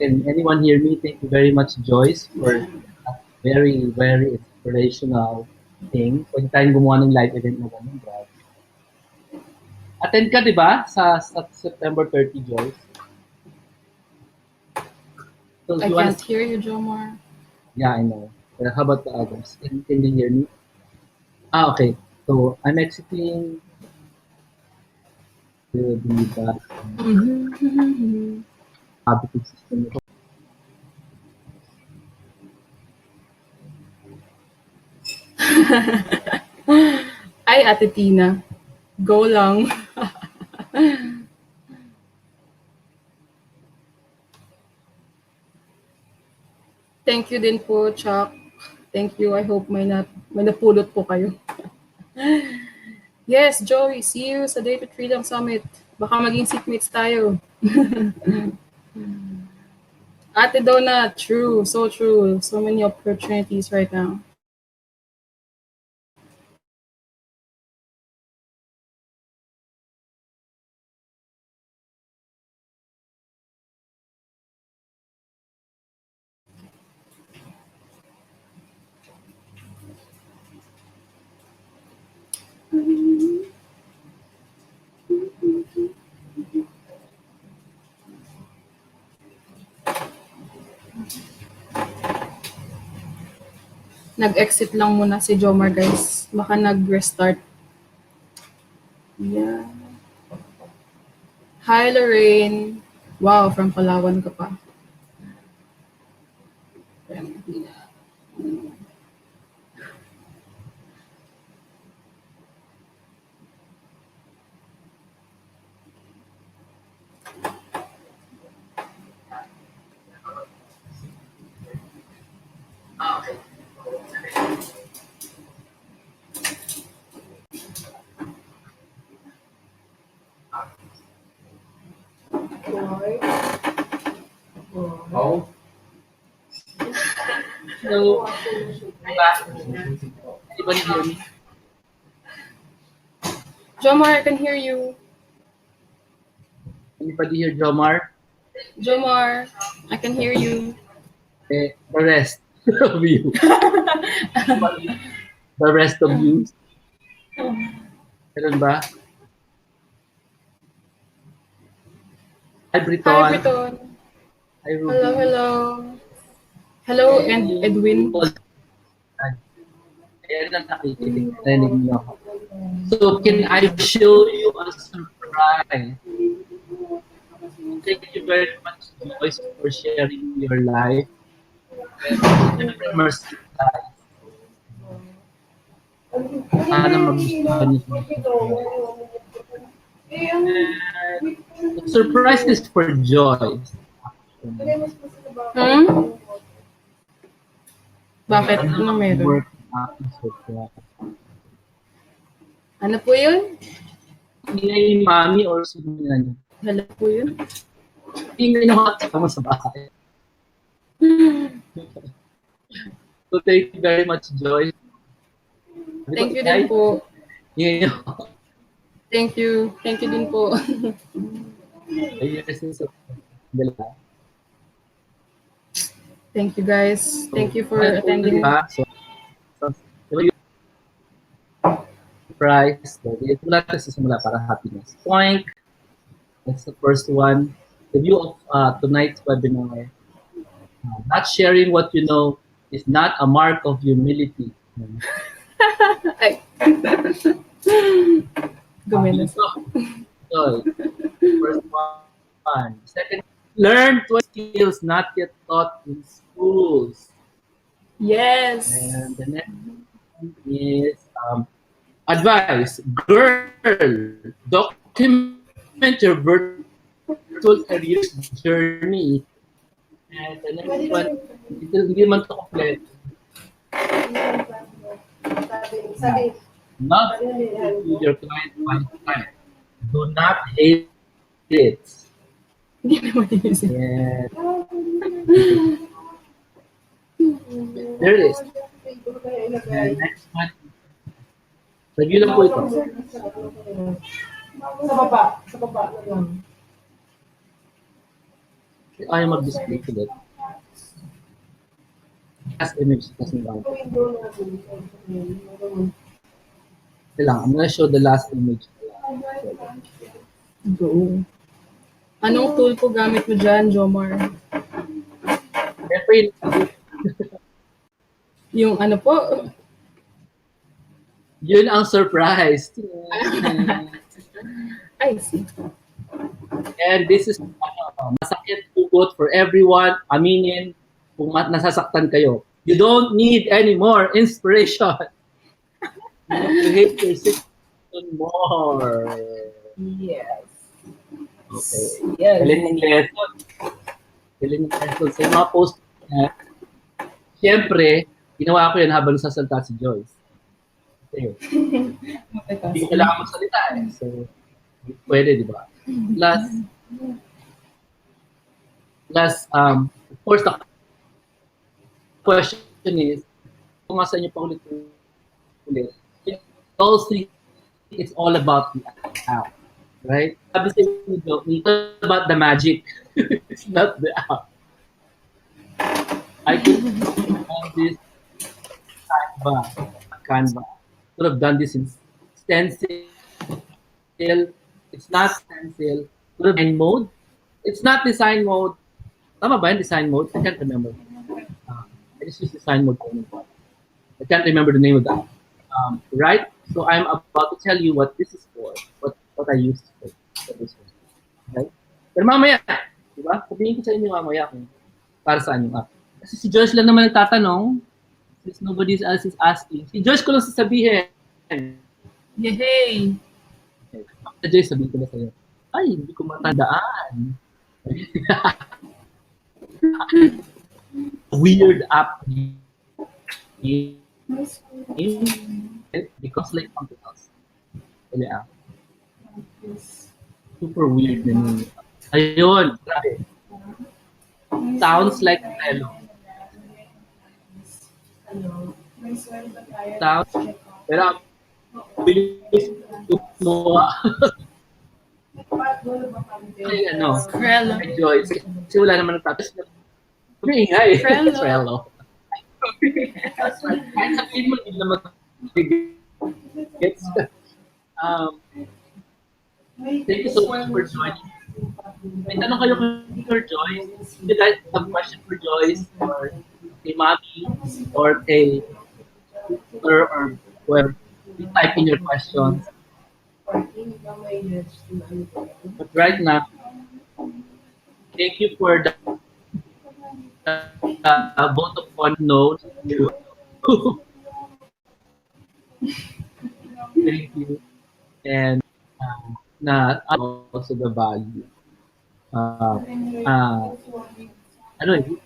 Can anyone hear me? Thank you very much, Joyce, for a very, very inspirational thing. Pwede tayong gumawa ng live event na ganun, grabe. Attend ka, di ba? Sa September 30, Joyce. So I you want can't to... hear you, Jomar. Yeah, I know. How about the others? Can you hear me? Okay. So I'm exiting the Mhm. habitat system. Ay, Ate Tina. Go lang. Thank you din po, Chuck. Thank you. I hope may napulot po kayo. Yes, Joey, see you sa Date with Freedom Summit. Baka maging seatmates tayo. Ate Donna, true, so true. So many opportunities right now. Nag-exit lang muna si Jomar, guys. Baka nag-restart. Yeah. Hi, Lorraine. Wow, from Palawan ka pa. Boy. Oh. Hello. Anybody hear me? Jomar, I can hear you. Anybody hear Jomar? Jomar, I can hear you. The rest of you. The rest of you. Meron ba? Hi, Hi, Briton. Briton. Hi, Ruby. Hello, hello. Hello, and Edwin. Ayan ang nakikinig. Narinig niyo ako. So, can I show you a surprise? Thank you very much, Joyce, for sharing your life. Immersive life. Sana magustuhan niyo ito. The surprise is for Joyce. Hmm? Bakit? Ano meron? Work aking surprise. Ano po yun? Ingay ni Mami or sino niya? Hala po yun? Ingay na mga kasama sa bahay. So, thank you very much, Joyce. Thank you din po. Ingay niyo. Thank you. Thank you din po. Ayun kasi sa dala. Thank you, guys. Thank you for attending. So, yung surprise. Ito natin sa simula para happiness. Point. That's the first one. The view of tonight's webinar. Not sharing what you know is not a mark of humility. Ay. Gumina. So, first one. Second, learn 20 skills not yet taught in schools. Yes. And the next one is advice. Girl, document your virtual career journey. And the next one, hindi man to complete. Sabi, Love to your client one time. Do not hate it. Hindi naman yun. And there it is. And next one, review lang po ito. Sa baba na lang. Ayaw mag-display ulit. Last image kasi lang. I'm gonna show the last image. Go. Anong tool po gamit mo dyan, Jomar? Siyempre, Yung ano po? yun ang surprise. I see. And this is masakit pugot for everyone. Aminin kung nasasaktan kayo. You don't need any more inspiration. You have to hate your situation more. Yes. Okay. Yes. Galing ng lesson. Galing ng lesson. Sa mga post niya, siyempre, ginawa ko yan habang sasalta si Joyce. Kasi, hindi ko kailangan magsalita eh. So, pwede, di ba? Of course, the question is, kung masa niyo pa ulit, you all think it's all about the app, right? Sabi sa inyo, it's about the magic. It's not the app. I could have this Canva. Could have done this in stencil. It's not stencil. Could have design mode. It's not design mode. Tama ba yung design mode? I can't remember. I just use design mode. I can't remember the name of that. Right? So I'm about to tell you what this is for. What I used for this one. Okay? Pero mamaya, di ba? Sabihin ko sa inyo mamaya kung para saan yung app. Kasi si Joyce lang naman nagtatanong. Since nobody else is asking. Si Joyce ko lang sasabihin. Yay! Sa Joyce, sabihin ko na sa'yo. Ay, hindi ko matandaan. Weird app. Because like something else. Yeah. Super weird. Ayun, grabe. Sounds like Trello. Sounds, pero bilis gumawa. Ay, Trello. Ay, Joyce. Kasi wala naman nagtapos. Ingay. Trello. Trello. Kahit sabihin mo, hindi naman gets. Thank you so much for joining. May tanong kayo kay Joyce. If you guys have a question for Joyce or kay Mami or kay or whoever, you type in your questions. But right now, thank you for the vote of one no. Thank you. And also the value.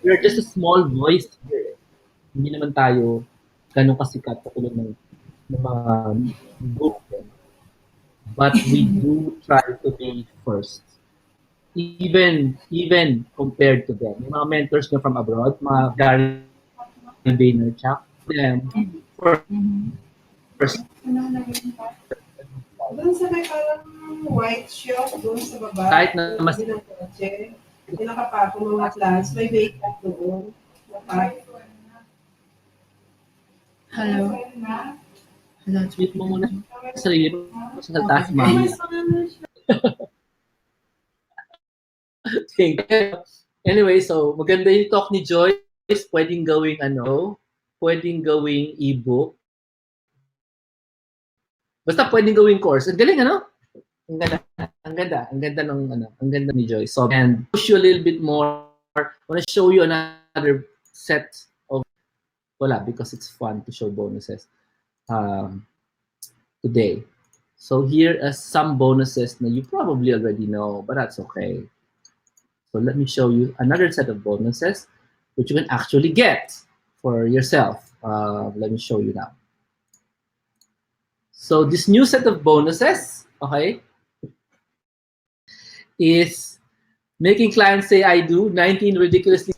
We're just a small voice here. Hindi naman tayo ganun kasikat katulad ng mga group. But we do try to be first. Even compared to them. Yung mga mentors nyo from abroad, mga Gary Vaynerchuk, them first. Doon sa may parang white shop, doon sa baba. Kahit na mas ng kotse. Yung nakapako mga class, may wake up doon. Hello. Hello, tweet mo muna sa sarili mo sa taas mami. Anyway, so maganda yung talk ni Joyce. Pwedeng gawing pwedeng gawing ebook. Basta pwedeng gawing course. Ang galing, Ang ganda ng ni Joyce. So, and push you a little bit more. I want to show you another set of because it's fun to show bonuses today. So here are some bonuses that you probably already know, but that's okay. So let me show you another set of bonuses which you can actually get for yourself. Let me show you now. So this new set of bonuses, okay, is making clients say I do, 19 ridiculously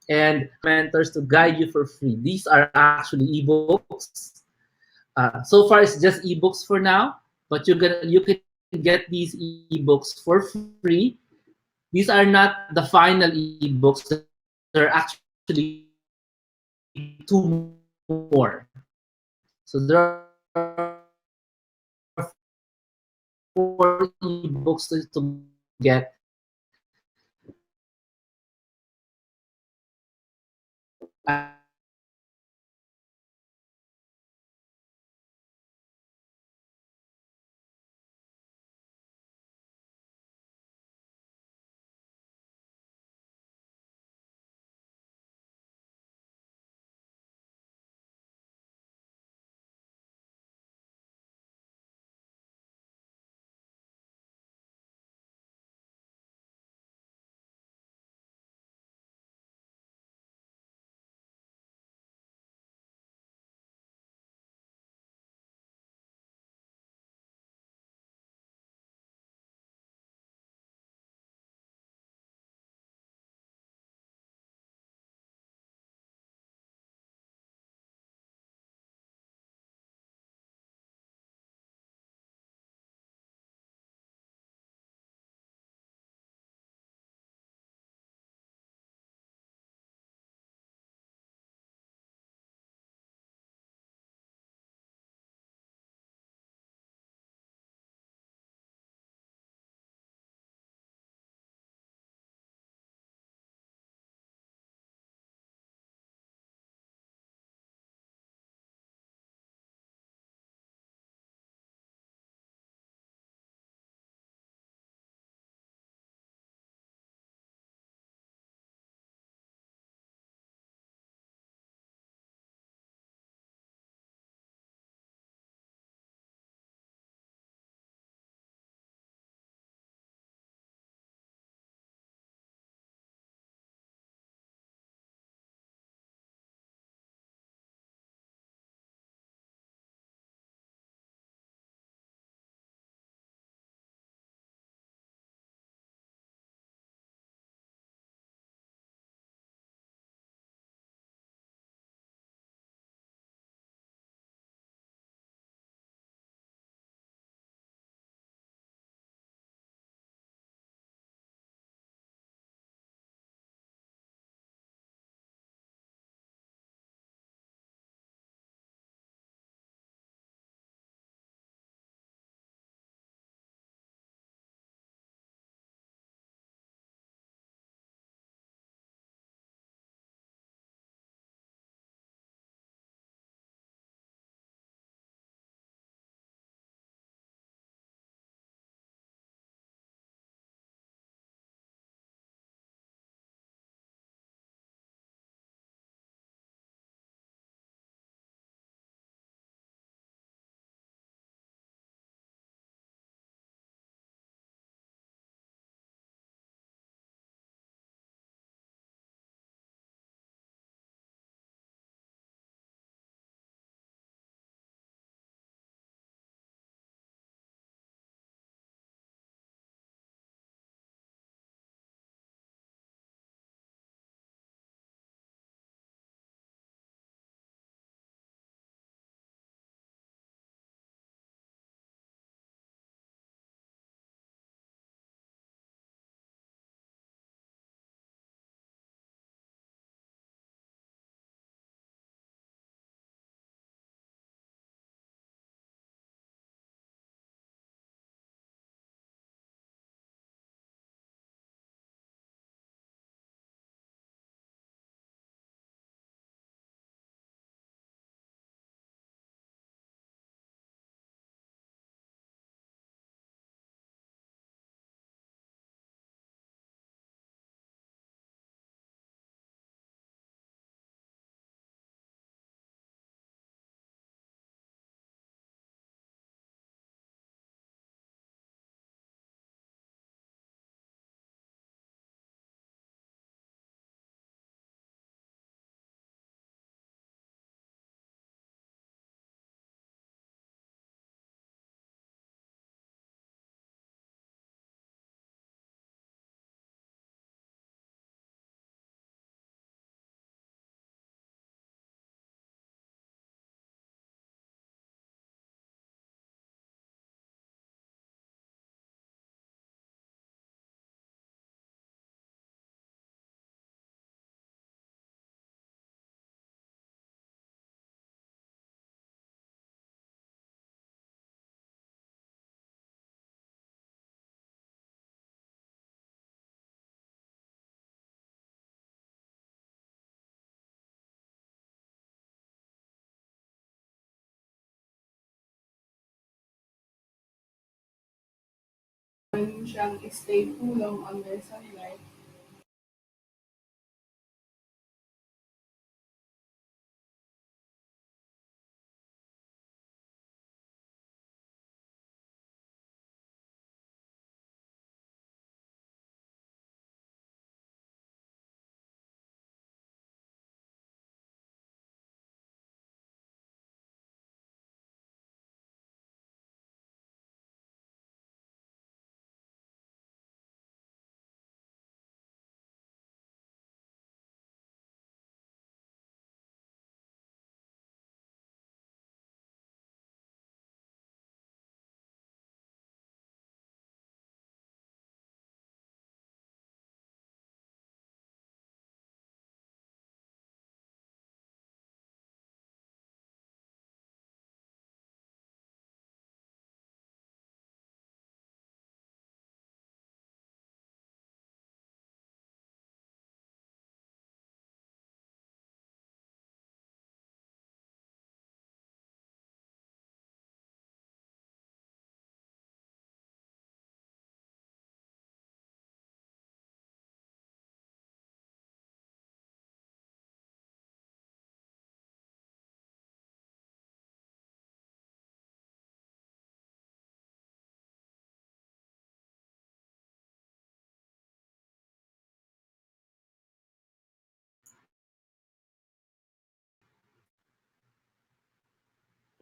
and mentors to guide you for free. These are actually ebooks. So far it's just ebooks for now, but you can get these ebooks for free. These are not the final ebooks. There are actually two more. So there are 4 ebooks to siyang stay too long under sunlight.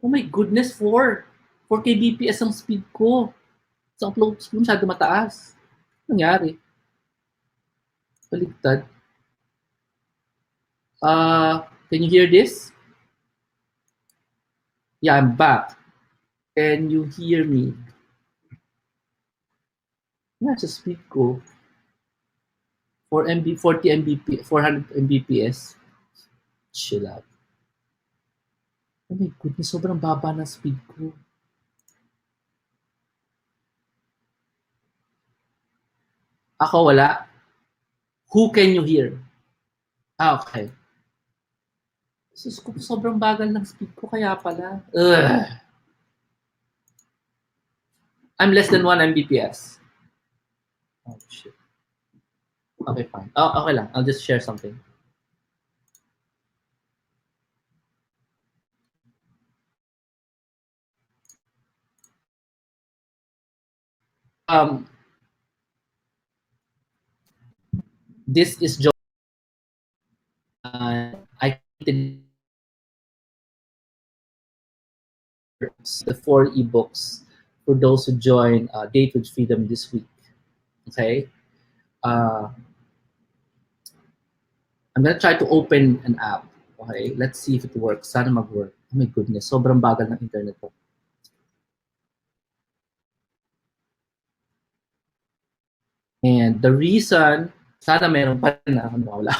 Oh my goodness, 4 kbps ang speed ko. Sa upload speed masyado mataas. Ano nangyari? Baliktad. Can you hear this? Yeah, I'm back. Can you hear me? Nasa speed ko. 40 Mbps, 400 Mbps. Chill out. Oh my goodness, sobrang baba ng speed ko. Ako wala. Who can you hear? Okay. Sus ko, sobrang bagal ng speed ko kaya pala. Ugh. I'm less than 1 Mbps. Oh shit. Okay, fine. Oh, okay lang. I'll just share something. Um, this is Joe. I created the 4 ebooks for those who join Date with Freedom this week. Okay? I'm gonna try to open an app. Okay? Let's see if it works. Sana mag-work. Oh my goodness, sobrang bagal ng internet ko. And the reason, sana meron pa na, wala.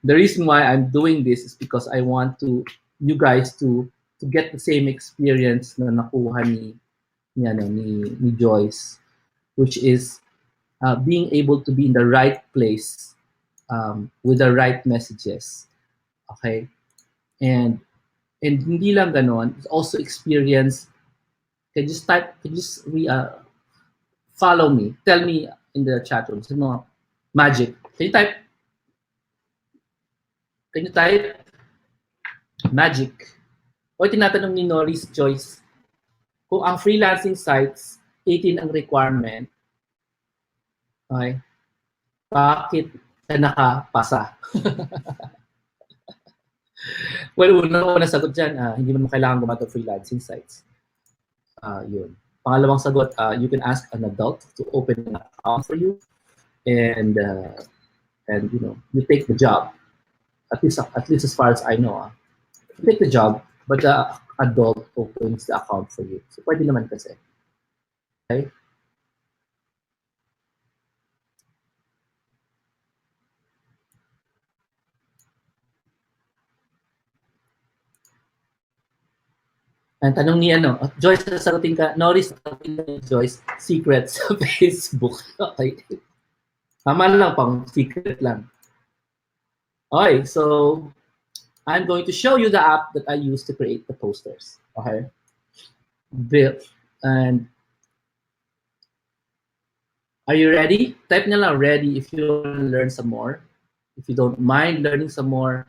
The reason why I'm doing this is because I want you guys to get the same experience na nakuha ni Joyce, which is being able to be in the right place with the right messages. Okay? And hindi lang ganon, it's also experience. Can you just follow me? Tell me in the chat room. Sino magic? Can you type magic? O tinatanong ni Norris Joyce, kung ang freelancing sites, 18 ang requirement, okay, bakit ka nakapasa? Well, una sagot dyan, hindi mo kailangan gumawa ng freelancing sites. Yun. Pangalawang sagot, you can ask an adult to open an account for you, and you know, you take the job. At least as far as I know, you take the job, but the adult opens the account for you. So pwede naman kasi. Okay? Ang tanong ni Joyce, sasagutin ka, Norris, sasagutin ka ni Joyce, secret sa Facebook. Okay. Tama lang, pang secret lang. Okay, so I'm going to show you the app that I use to create the posters. Okay. And Are you ready? Type nyo lang ready if you want to learn some more. If you don't mind learning some more,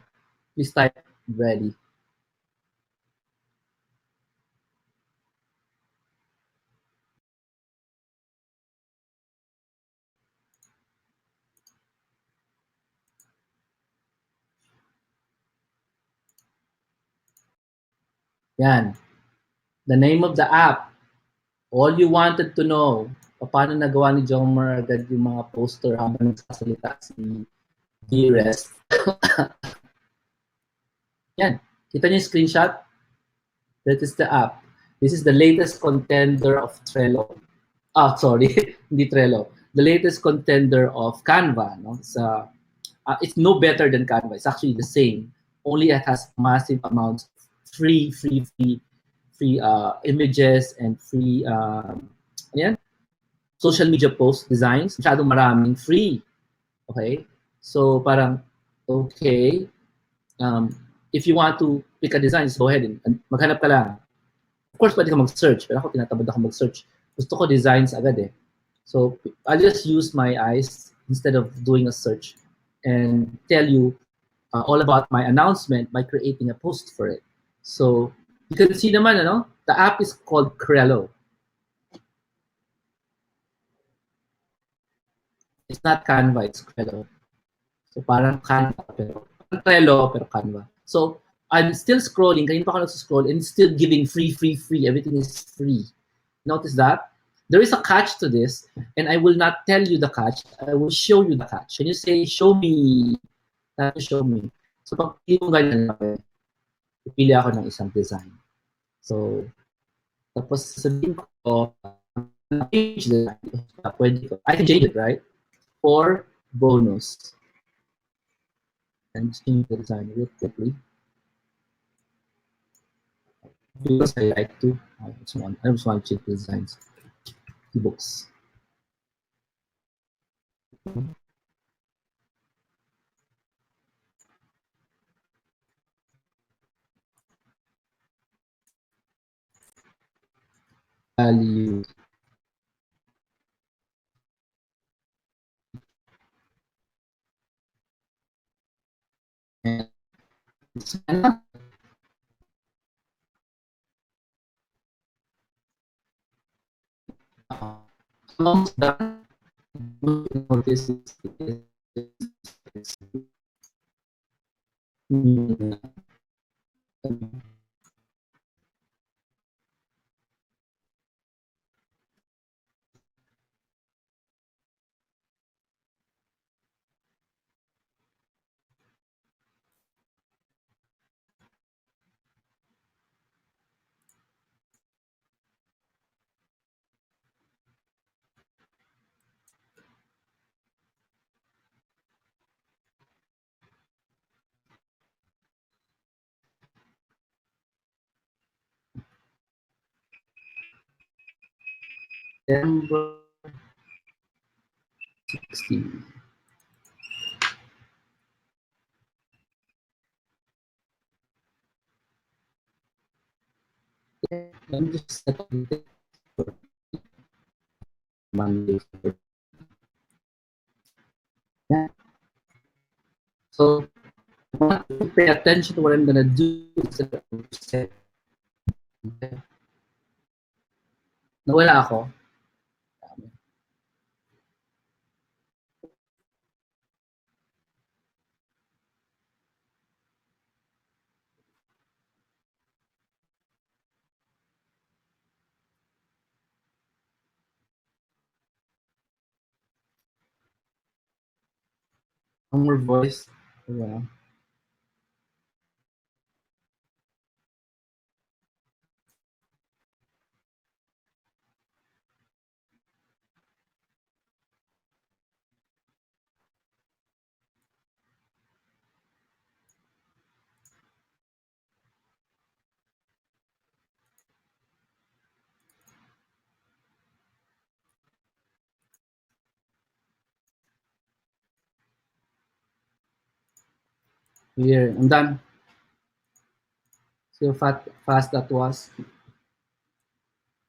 please type ready. Yan. The name of the app. All you wanted to know. Paano nagawa ni Jomar agad yung mga poster habang nagsasalita si Dearest. Yan. Kita niyo yung screenshot? That is the app. This is the latest contender of Trello. Ah, sorry, hindi Trello. The latest contender of Canva. No? It's no better than Canva. It's actually the same. Only it has massive amounts of free images and free yan, social media post designs. Masyadong maraming free. Okay? So parang, okay, if you want to pick a design, just go ahead and maghanap ka lang. Of course, pwede ka mag-search, pero ako tinatamad ako mag-search. Gusto ko designs agad eh. So I'll just use my eyes instead of doing a search and tell you all about my announcement by creating a post for it. So you can see naman, ano? The app is called Crello. It's not Canva, it's Crello. So parang Canva, pero Trello, pero Canva. So I'm still scrolling, kanina pa ako nagsuscroll, and still giving free. Everything is free. Notice that? There is a catch to this, and I will not tell you the catch. I will show you the catch. Can you say, show me? That show me. So pag pili mo ganyan, pipili ako ng isang design. So, tapos sabihin ko, change design. Pwede ko. I can change it, right? For bonus. And change the design real quickly. Because I like to. I just want to change the designs. Books. Value. And almost done. This is December 16. Let me just set it for Monday. Yeah. So I want to pay attention to what I'm gonna do instead of set. Okay. Nawala ako. No more voice. Yeah. Here, I'm done. See how fast that was.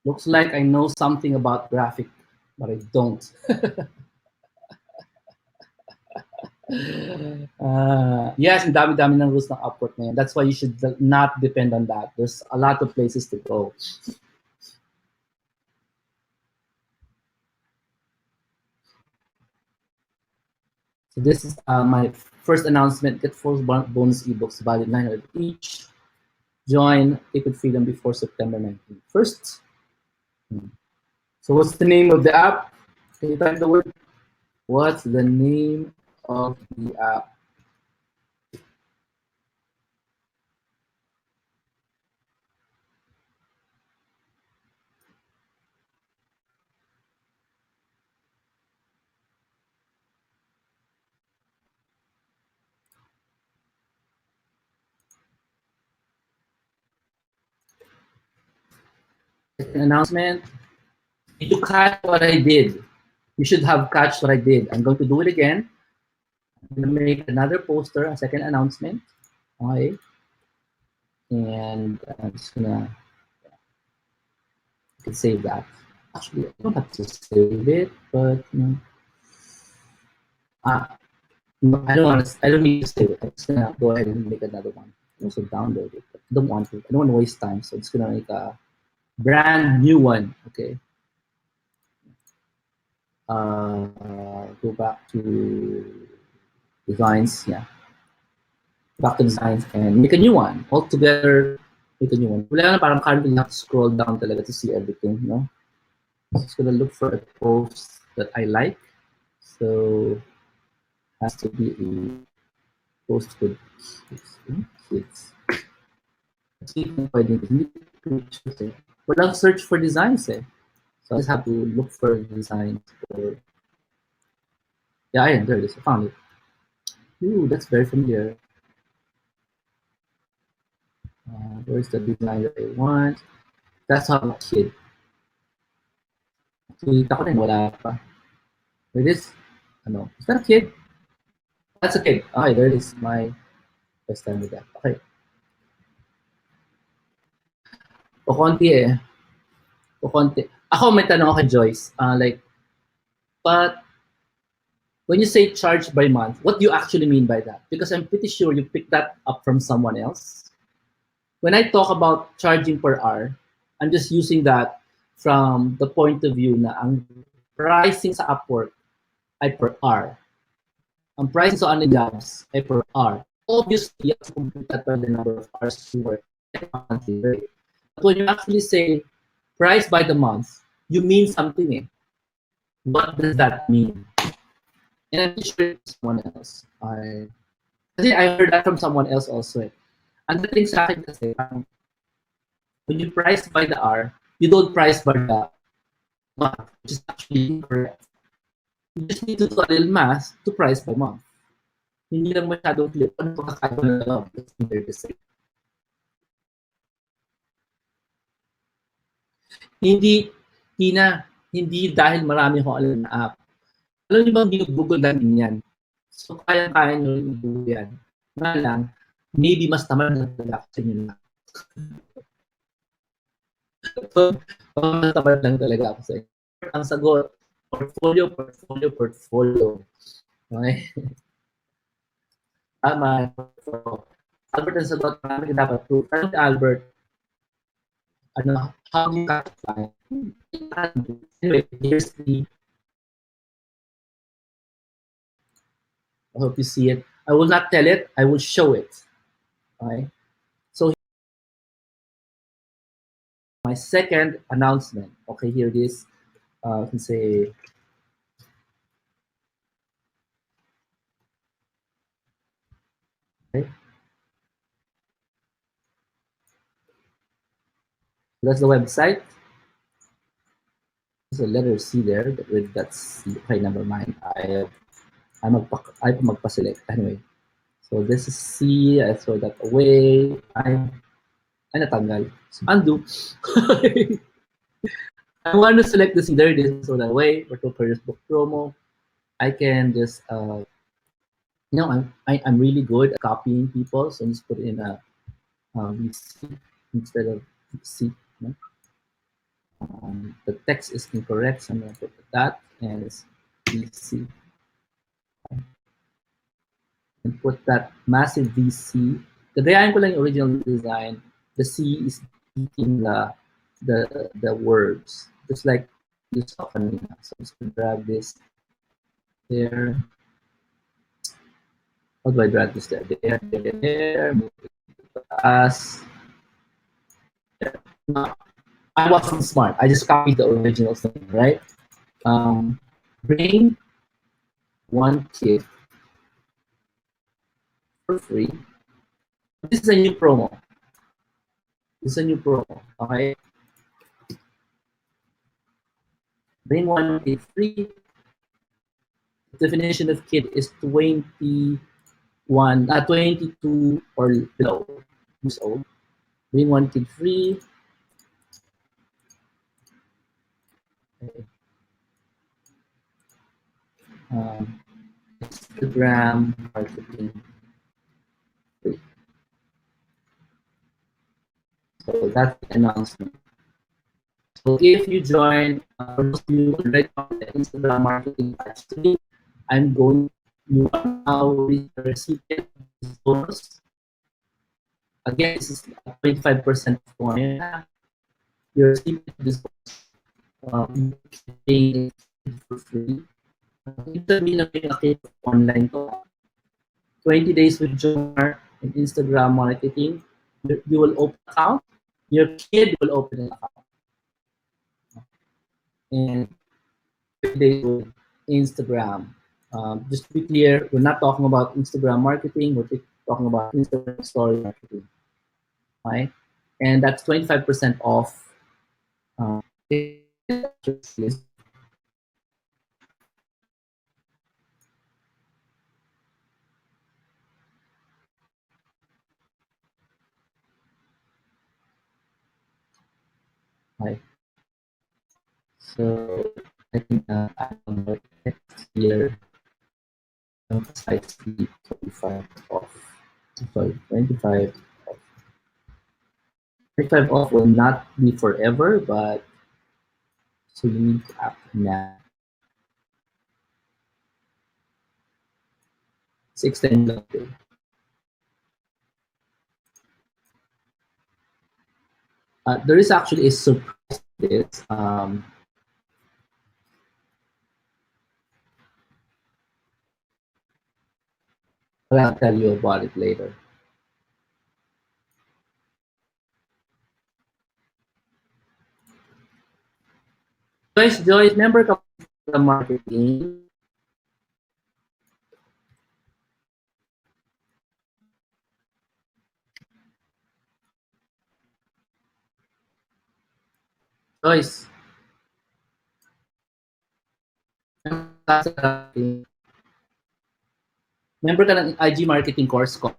Looks like I know something about graphic. but I don't. Yes, ang dami-dami ng rules ng Upwork ngayon. That's why you should not depend on that. There's a lot of places to go. So this is my first announcement. Get 4 bonus ebooks valued 900 each. Join Liquid Freedom before September 19th. First. So what's the name of the app? Can you type the word? What's the name of the app? An announcement. Did you catch what I did? You should have catched what I did. I'm going to do it again. I'm going to make another poster, a second announcement. Okay. And I'm just gonna you can save that. Actually, I don't have to save it, but no, I don't want to. I don't need to save it. I'm just gonna go ahead and make another one. Also download it. But I don't want to. I don't want to waste time, so I'm just gonna make a brand new one. Okay. Go back to designs. Yeah. Back to designs and make a new one. All together, make a new one. Wala na, parang currently you have to scroll down talaga to see everything, no? So just gonna look for a post that I like. So has to be a post with kids. Kids. Walang search for designs eh. So I just have to look for designs for. Yeah, there it is. I found it. Ooh, that's very familiar. Where's the design that I want? That's how a kid. Kita ko rin, wala pa. Where it is? Ano? Is that a kid? That's a kid. Okay, there it is. My first time with that. Okay. O konti eh. O konti. Ako may tanong ako kay Joyce. But when you say charge by month, what do you actually mean by that? Because I'm pretty sure you picked that up from someone else. When I talk about charging per hour, I'm just using that from the point of view na ang pricing sa Upwork ay per hour. Ang pricing sa online jobs ay per hour. Obviously, you have to compute that by the number of hours you work. But when you actually say price by the month, you mean something eh. What does that mean? And I'm sure it's someone else. Kasi I heard that from someone else also eh. Ang dating sa akin kasi, when you price by the hour, you don't price by the month, which is actually incorrect. You just need to do a little math to price by month. Hindi lang masyadong clear. Ano pa kakaiba na lang? That's either the same. Hindi, Tina, hindi dahil marami akong alam na app. Alam niyo bang binubugol namin yan? So, kaya-kaya nyo rin ibugol yan. Nga lang, maybe mas tamad na talaga sa inyo na. So, mas tamad lang talaga ako sa inyo. Ang sagot, portfolio, portfolio, portfolio. Okay? Tama. Albert ang sagot, marami dapat proof. Ano si Albert? Ano, how do you classify? Anyway, here's the. I hope you see it. I will not tell it. I will show it. Okay. So my second announcement. Okay, here it is. I can say. Okay. That's the website. There's a letter C there. With that C. Okay, never mind. I magpa-select anyway. So this is C. I throw that away. I natanggal. So undo. I want to select the C. There it is. So that way, virtual purchase book promo. I can just I'm really good at copying people, so just put in a VC instead of VC. The text is incorrect, so I'm going to put that and it's VC. And put that massive VC. Kagayahin ko lang yung original design. The C is eating the words, just like you saw kanina. So I'm just going to drag this there. How do I drag this there? There. Move it as. No, I wasn't smart. I just copied the original thing, right? Bring one kid for free. This is a new promo. This is a new promo, okay? Bring one kid free. The definition of kid is 22 or below years old. Bring one kid free. Okay. Instagram marketing free. So that's the announcement. So if you join, for those of you already on the Instagram marketing batch 3, I'm going, you are now the recipient of this bonus. Again, this is a 25% point. You're recipient of this bonus. Paying for free. Ito sabihin na pinakita online to. 20 days with Jomar in Instagram marketing. You will open an account. Your kid will open an account. And 20 days with Instagram. Just to be clear, we're not talking about Instagram marketing. We're talking about Instagram story marketing. Right? And that's 25% off. Right. So I think I will next year emphasize the 25 off. Sorry, 25 off. 25 off will not be forever, but so you need to act now. It's extended. There is actually a surprise to this. I'll tell you about it later. Joyce, member ka sa marketing. Joyce. Member ka ng IG marketing course ko.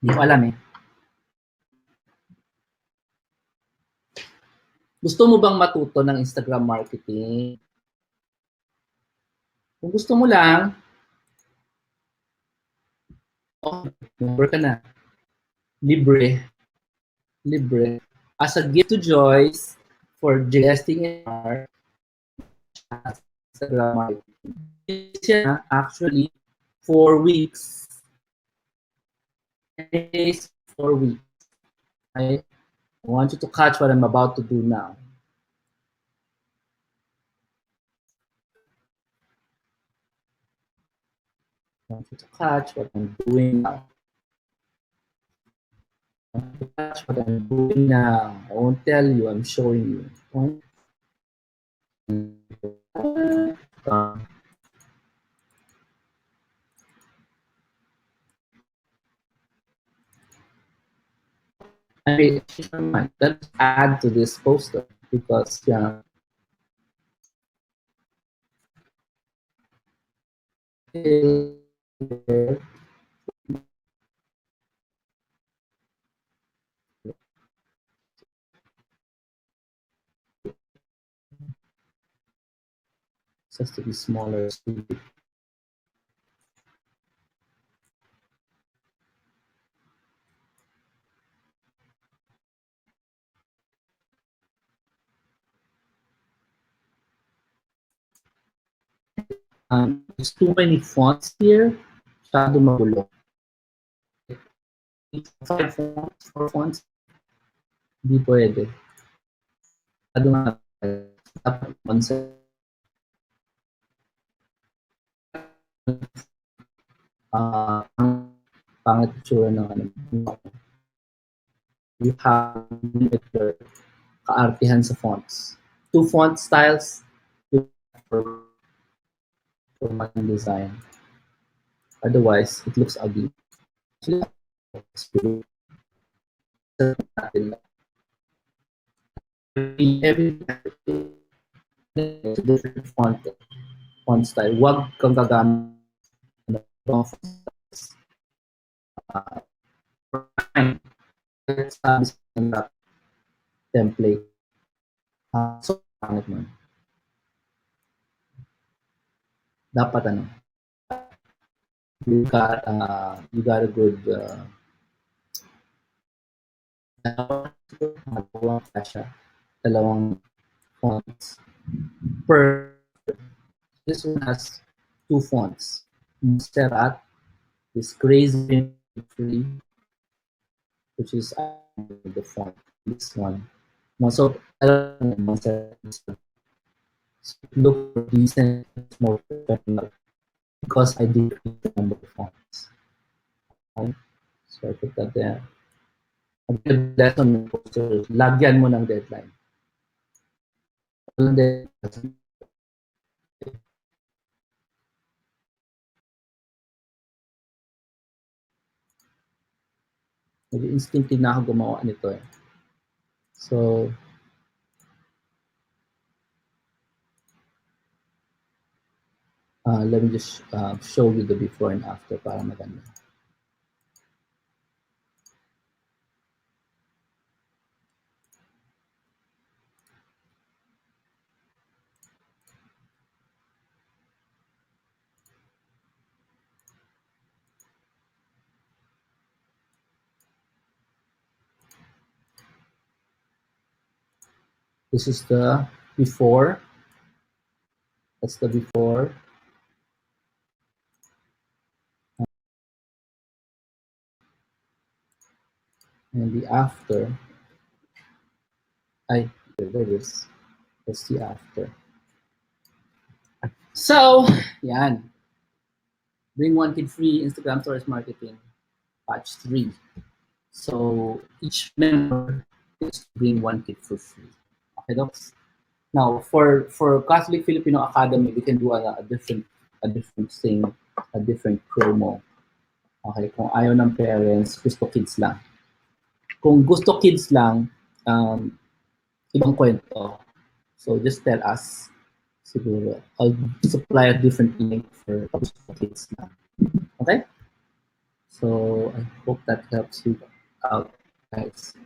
Hindi ko alam eh. Gusto mo bang matuto ng Instagram marketing? Kung gusto mo lang, member ka na. Libre. Libre. As a gift to Joyce for gesting in our Instagram marketing. Siya actually 4 weeks. 10 days, 4 weeks. Okay? I want you to catch what I'm about to do now. I want you to catch what I'm doing now. I want you to catch what I'm doing now. I won't tell you, I'm showing you. Let's add to this poster because it has to be smaller. There's too many fonts here. Masyado magulo. 5 fonts, 4 fonts. Hindi pwede. Masyado nga. Dapat concept. Pangit itsura ng ano. You have your kaartihan sa fonts. 2 font styles for one design. Otherwise, it looks ugly. Every different font style. Wag kang gagamit ng font styles. Template. So, pangit nun. Dapat ano, you got a good dalawang fonts per. This one has 2 fonts. Monserrat is crazy free, which is the font. This one. So look decent, more professional because I decrease the number of fonts. Okay? So I put that there. Lesson poster, lagyan mo ng deadline. Instinctive na ako gumawa nito eh. So, let me just show you the before and after para maganda. This is the before. That's the before. And the after. There it is. That's the after. So, yan. Bring one kid free, Instagram Stories Marketing, batch 3. So, each member is to bring one kid for free. Okay, docs? Now, for Catholic Filipino Academy, we can do a different thing, a different promo. Okay, kung ayaw ng parents, gusto kids lang. Kung gusto kids lang, ibang kwento. So just tell us. Siguro, I'll supply a different link for gusto kids lang. Okay? So I hope that helps you out, guys.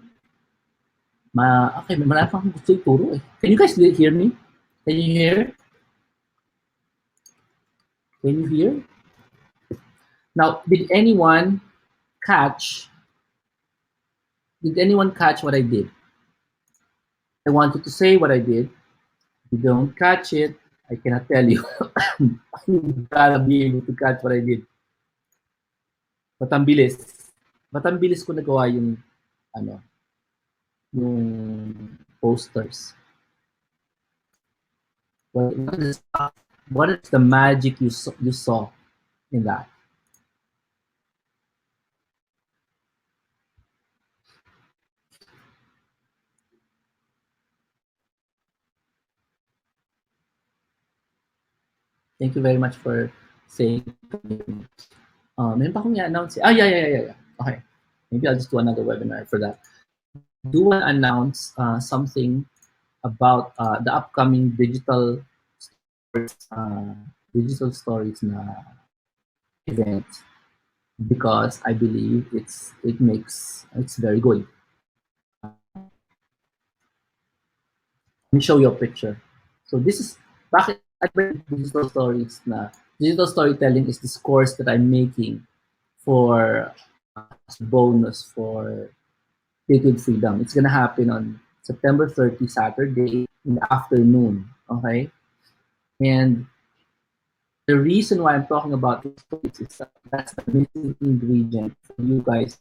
Okay, marami akong gusto ituro eh. Can you guys hear me? Can you hear? Can you hear? Now, did anyone catch what I did? I wanted to say what I did. If you don't catch it, I cannot tell you. You gotta be able to catch what I did. Ba't ang bilis? Ba't ang bilis ko nagawa yung posters? What is the magic you saw in that? Thank you very much for saying. Meron pa akong i-announce. Yeah. Okay. Maybe I'll just do another webinar for that. Do want to announce something about the upcoming digital stories na event, because I believe it's very good. Let me show you a picture. So this is bakit digital stories na digital storytelling is this course that I'm making for bonus for Creative Freedom. It's gonna happen on September 30, Saturday in the afternoon. Okay, and The reason why I'm talking about this is that that's the missing ingredient for you guys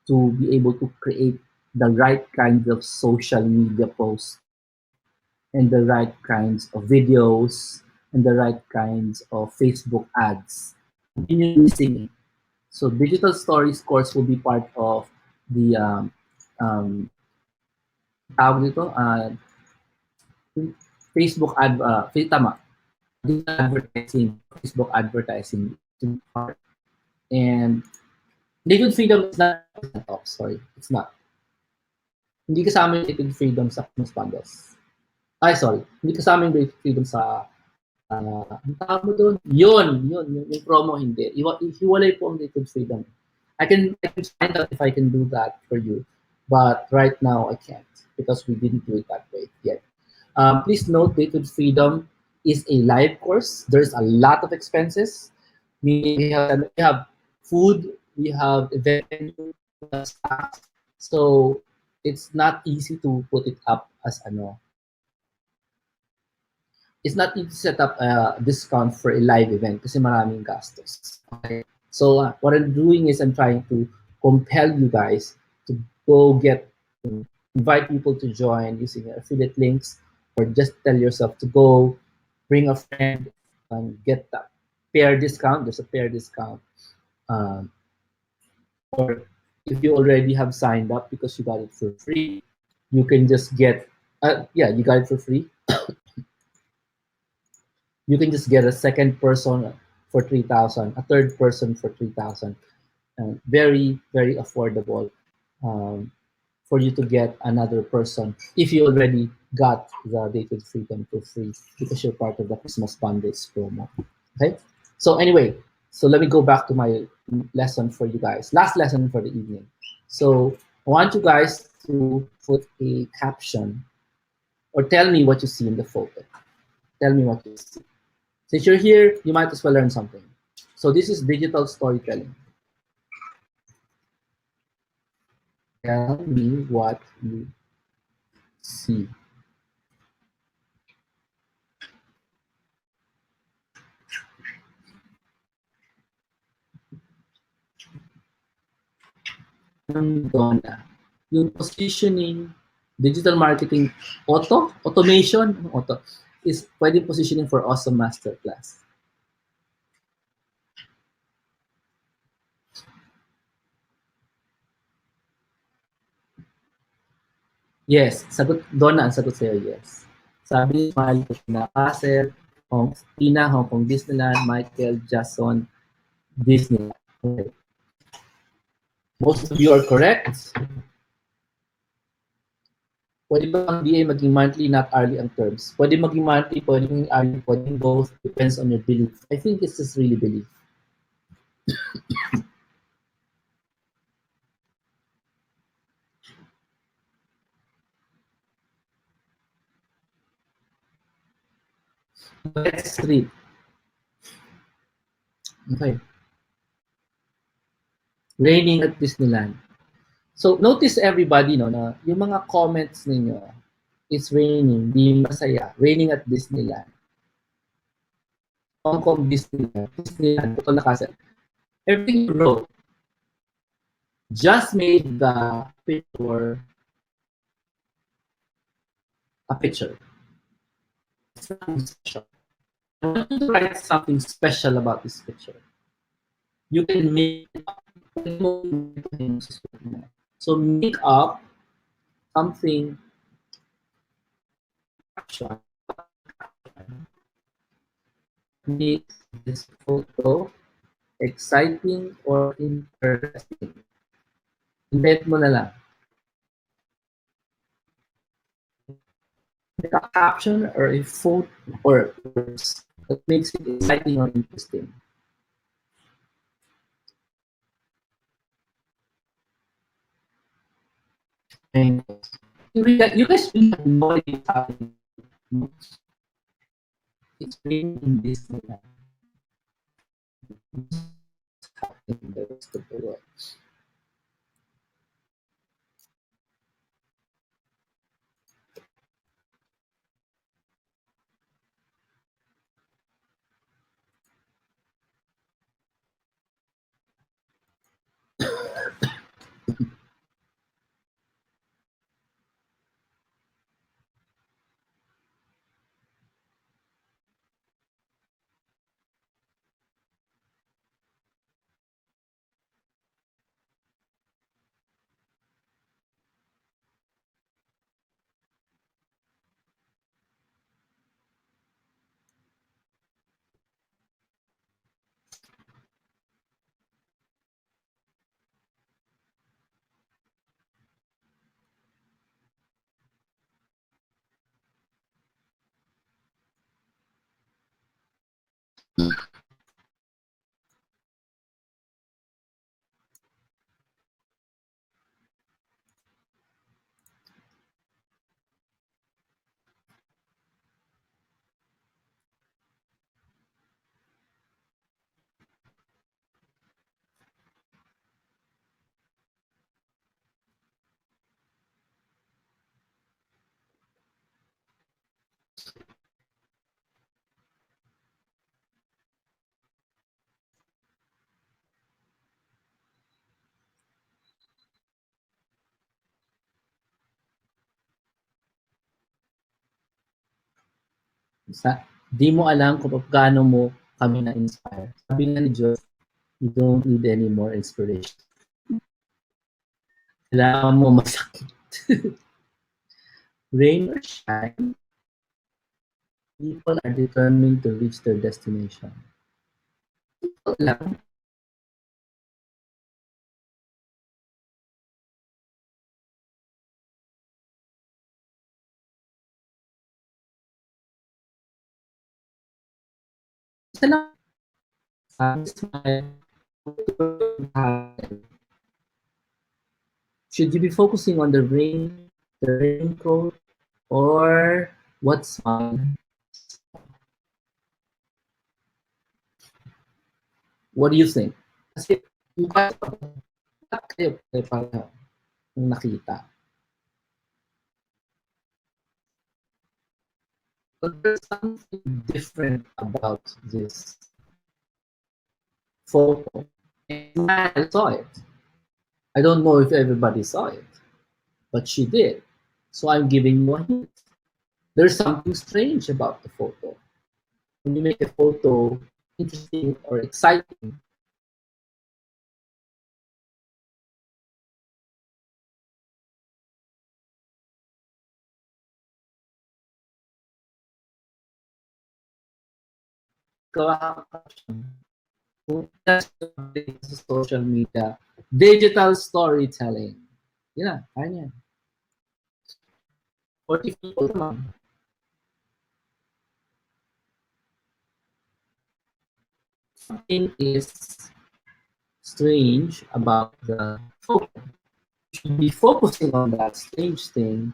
to be able to create the right kinds of social media posts and the right kinds of videos and the right kinds of Facebook ads. And you're missing it. So digital stories course will be part of the um, tawag dito, Facebook ad, tama, digital advertising, Facebook advertising part. And Liquid Freedom is not top, sorry, it's not. Hindi kasama yung Liquid Freedom sa Christmas bundles. Ay, sorry, hindi kasama yung Liquid Freedom sa ang tawag mo doon? Yun, yung promo hindi. Hiwalay po ang Liquid Freedom. I can find out if I can do that for you. But right now I can't because we didn't do it that way yet. Please note Liquid Freedom is a live course. There's a lot of expenses. We have food, we have event venue, we have staff. So it's not easy to put it up as ano, it's not easy to set up a discount for a live event kasi maraming gastos. Okay? So what I'm doing is I'm trying to compel you guys to go get, invite people to join using affiliate links, or just tell yourself to go, bring a friend, and get that pair discount. There's a pair discount. Um, or if you already have signed up because you got it for free, you can just get, yeah, you got it for free. You can just get a second person for 3,000, a third person for 3,000. Very, very affordable for you to get another person if you already got the Dated Freedom for free because you're part of the Christmas bundles promo. Okay. So anyway, so let me go back to my lesson for you guys. Last lesson for the evening. So I want you guys to put a caption or tell me what you see in the photo. Tell me what you see. Since you're here, you might as well learn something. So this is digital storytelling. Tell me what you see. Donna. Yung positioning, digital marketing, automation, is pwedeng positioning for awesome masterclass. Yes, sagot, Donna, ang sagot sa'yo, yes. Sabi ni Smiley, Tina Castle, Tina, Hong Kong Disneyland, Michael, Jason, Disneyland. Okay. Most of you are correct. Pwede ba ang DA maging monthly, not hourly ang terms? Pwede maging monthly, pwede maging hourly, pwede both. Depends on your belief. I think it's just really belief. Let's read. Okay. Raining at Disneyland. So notice everybody no na yung mga comments ninyo, it's raining, di masaya. Raining at Disneyland. Hong Kong Disneyland, total na kasi. Everything you wrote just made the picture a picture. It's nothing special. I want you to write something special about this picture. You can make it up. So make up something makes this photo exciting or interesting. Invent mo na lang. Make a caption or a photo or words that makes it exciting or interesting. And you guys really have no idea what's happening. It's raining in this the rest of the world. Di mo alam kung paano mo kami na-inspire. Sabi nga ni Joyce, you don't need any more inspiration. Kailangan mo masakit. Rain or shine, people are determined to reach their destination. Ito lang. Isa lang. Smile. Should you be focusing on the raincoat, or what's mine? What do you think? Kasi yung kayo para nakita. But there's something different about this photo. And I saw it. I don't know if everybody saw it, but she did. So I'm giving you a hint. There's something strange about the photo. When you make a photo interesting or exciting, that's social media, digital storytelling. Yeah, kanya. 40 people naman. Something is strange about the photo. You should be focusing on that strange thing,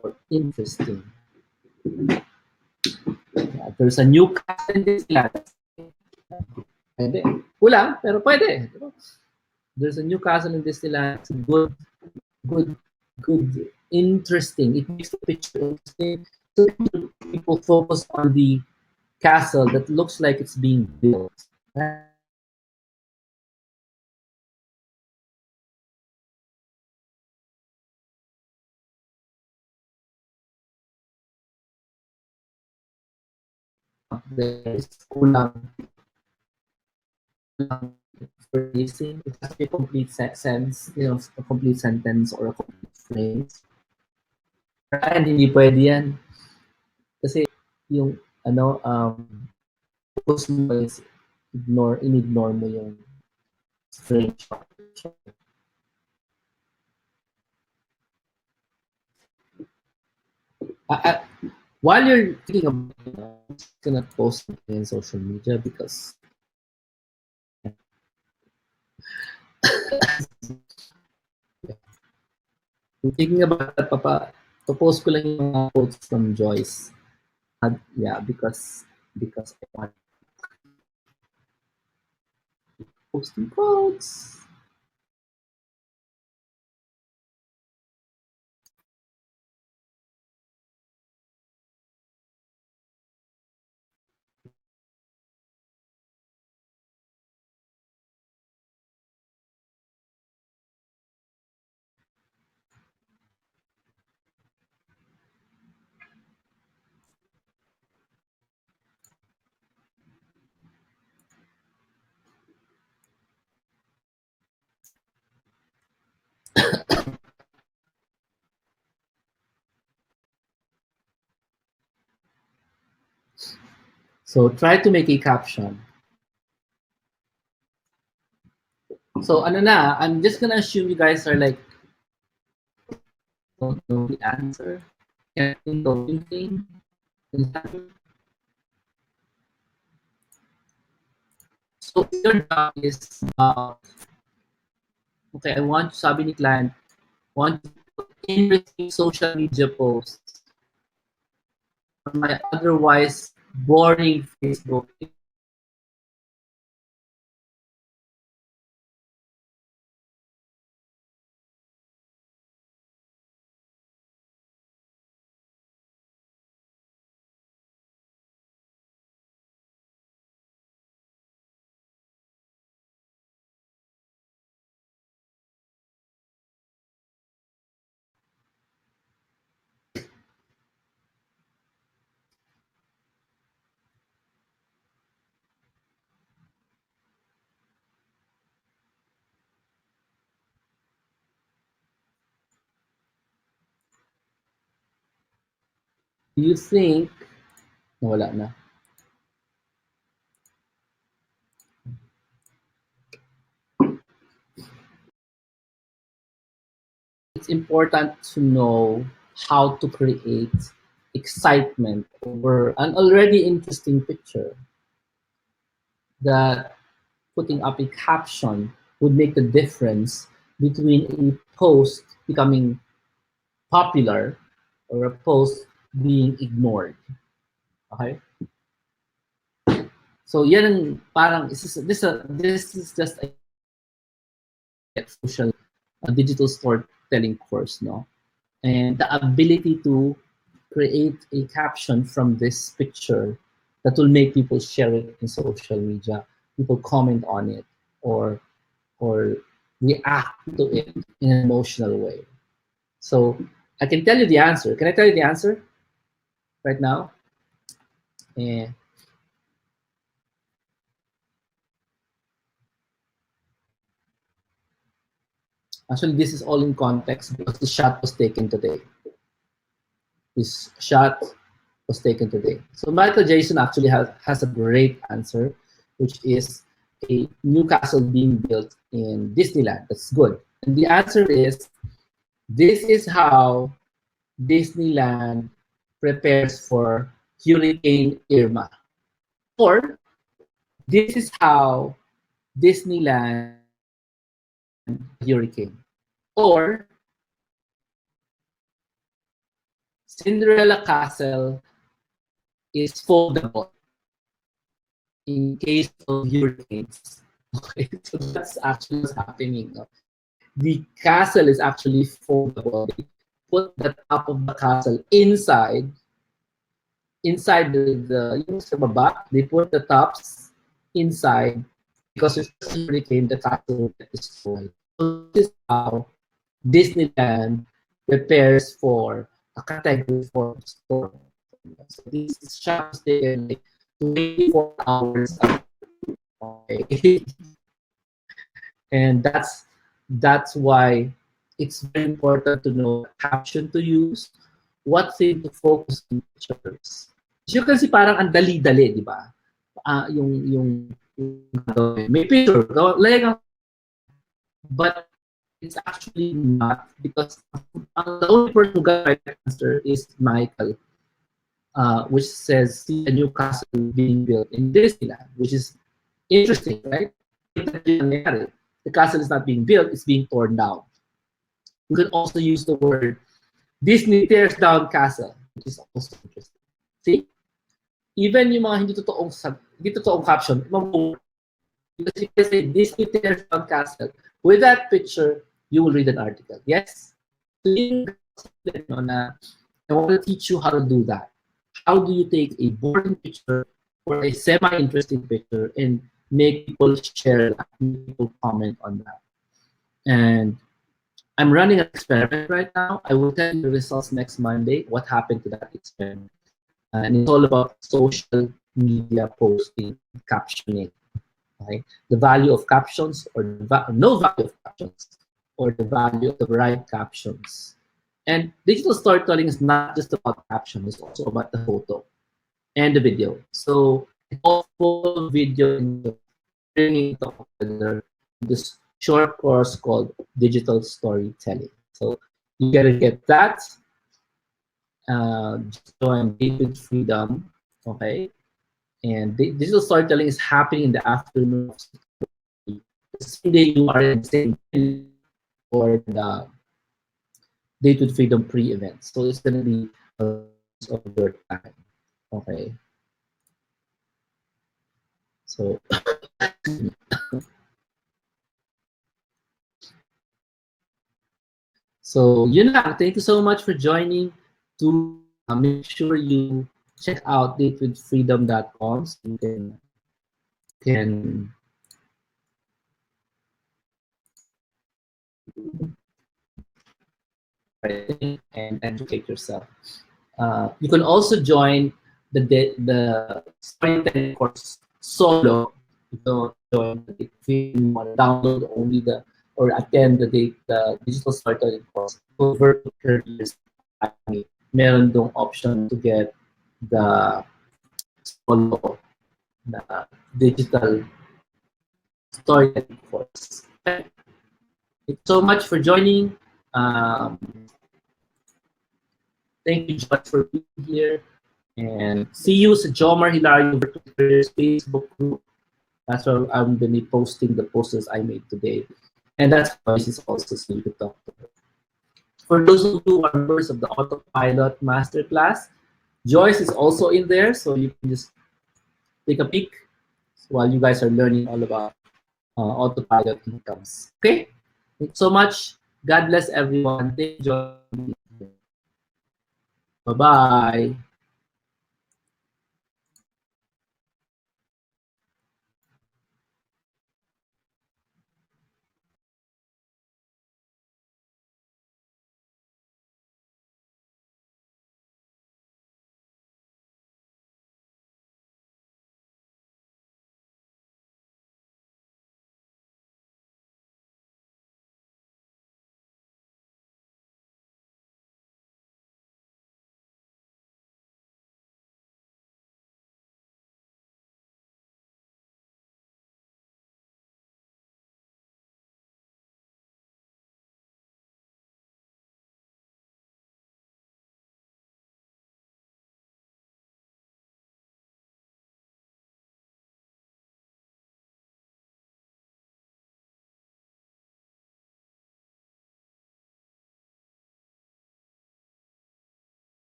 or interesting. Yeah, there's a new cast in this class. Pwede. Kulang, pero pwede. There's a new castle in Disneyland. It's good, good, interesting. It makes the picture interesting. So people focus on the castle that looks like it's being built. There's kulang phrasing. It has to be a complete sense, a complete sentence or a complete phrase. Kaya hindi pwede yan. Kasi yung focus mo is in-ignore mo yung strange part. While you're thinking about it, I'm just gonna post it in social media because I'm thinking about that, post ko lang yung mga quotes from Joyce. Yeah, because I want posting quotes. So try to make a caption. So I'm just gonna assume you guys are like, don't know the answer. Can't think of anything. So your job is, okay, I want, sabi ni client, want to put interesting social media posts on my otherwise boring Facebook. Do you think, wala na. It's important to know how to create excitement over an already interesting picture, that putting up a caption would make the difference between a post becoming popular or a post being ignored. Okay? So yan ang parang this is just a social digital storytelling course, no? And the ability to create a caption from this picture that will make people share it in social media, people comment on it, or or react to it in an emotional way. So I can tell you the answer. Can I tell you the answer right now? Eh, Actually, this is all in context because the shot was taken today. This shot was taken today. So Michael Jason actually has a great answer, which is a new castle being built in Disneyland. That's good. And the answer is, this is how Disneyland prepares for Hurricane Irma. Or this is how Disneyland hurricane. Or Cinderella Castle is foldable in case of hurricanes. Okay, so that's actually what's happening. No? The castle is actually foldable. They put the top of the castle inside the yung sa baba. They put the tops inside because if there's a hurricane, the castle will get destroyed. So this is how Disneyland prepares for a category 4 storm. So this shot was taken like 24 hours ago. Okay. And that's why it's very important to know what caption to use, what thing to focus on pictures. As you can see, parang ang dali-dali, di ba? Yung may picture, but it's actually not, because the only person who got right answer is Michael, which says, see a new castle being built in Disneyland, which is interesting, right? The castle is not being built, it's being torn down. You can also use the word Disney tears down castle, which is also interesting. See? Even yung mga hindi totoong caption, because you can say Disney tears down castle. With that picture, you will read an article. Yes? So I want to teach you how to do that. How do you take a boring picture or a semi-interesting picture and make people share that, make people comment on that? And I'm running an experiment right now. I will tell you the results next Monday, what happened to that experiment. And it's all about social media posting, captioning. Okay? The value of captions, or no value of captions, or the value of the right captions. And digital storytelling is not just about caption, it's also about the photo and the video. So it's all full video and bringing it all together in this short course called digital storytelling. So you gotta get that. Just join David Freedom, okay? And digital storytelling is happening in the afternoon of the same day you are in the same or the Date with Freedom pre-event. So it's going to be a use of your time. Okay. So, so yun lang. Thank you so much for joining. To make sure you check out datewithfreedom.com so you can and educate yourself. You can also join the storytelling course solo. You don't join the Date Freedom, you want to download only the or attend the digital storytelling course. Over careers, meron dong option to get the solo, the digital storytelling course. Okay. Thank you so much for joining. Um, Thank you, Joyce, for being here. And see you sa Jomar Hilario Facebook group. That's where I'm going to be posting the posters I made today. And that's Joyce is also, so you can talk to her. For those of you who are members of the Autopilot Masterclass, Joyce is also in there, so you can just take a peek while you guys are learning all about autopilot incomes. Okay? Thanks so much. God bless everyone. Thank you. Bye-bye.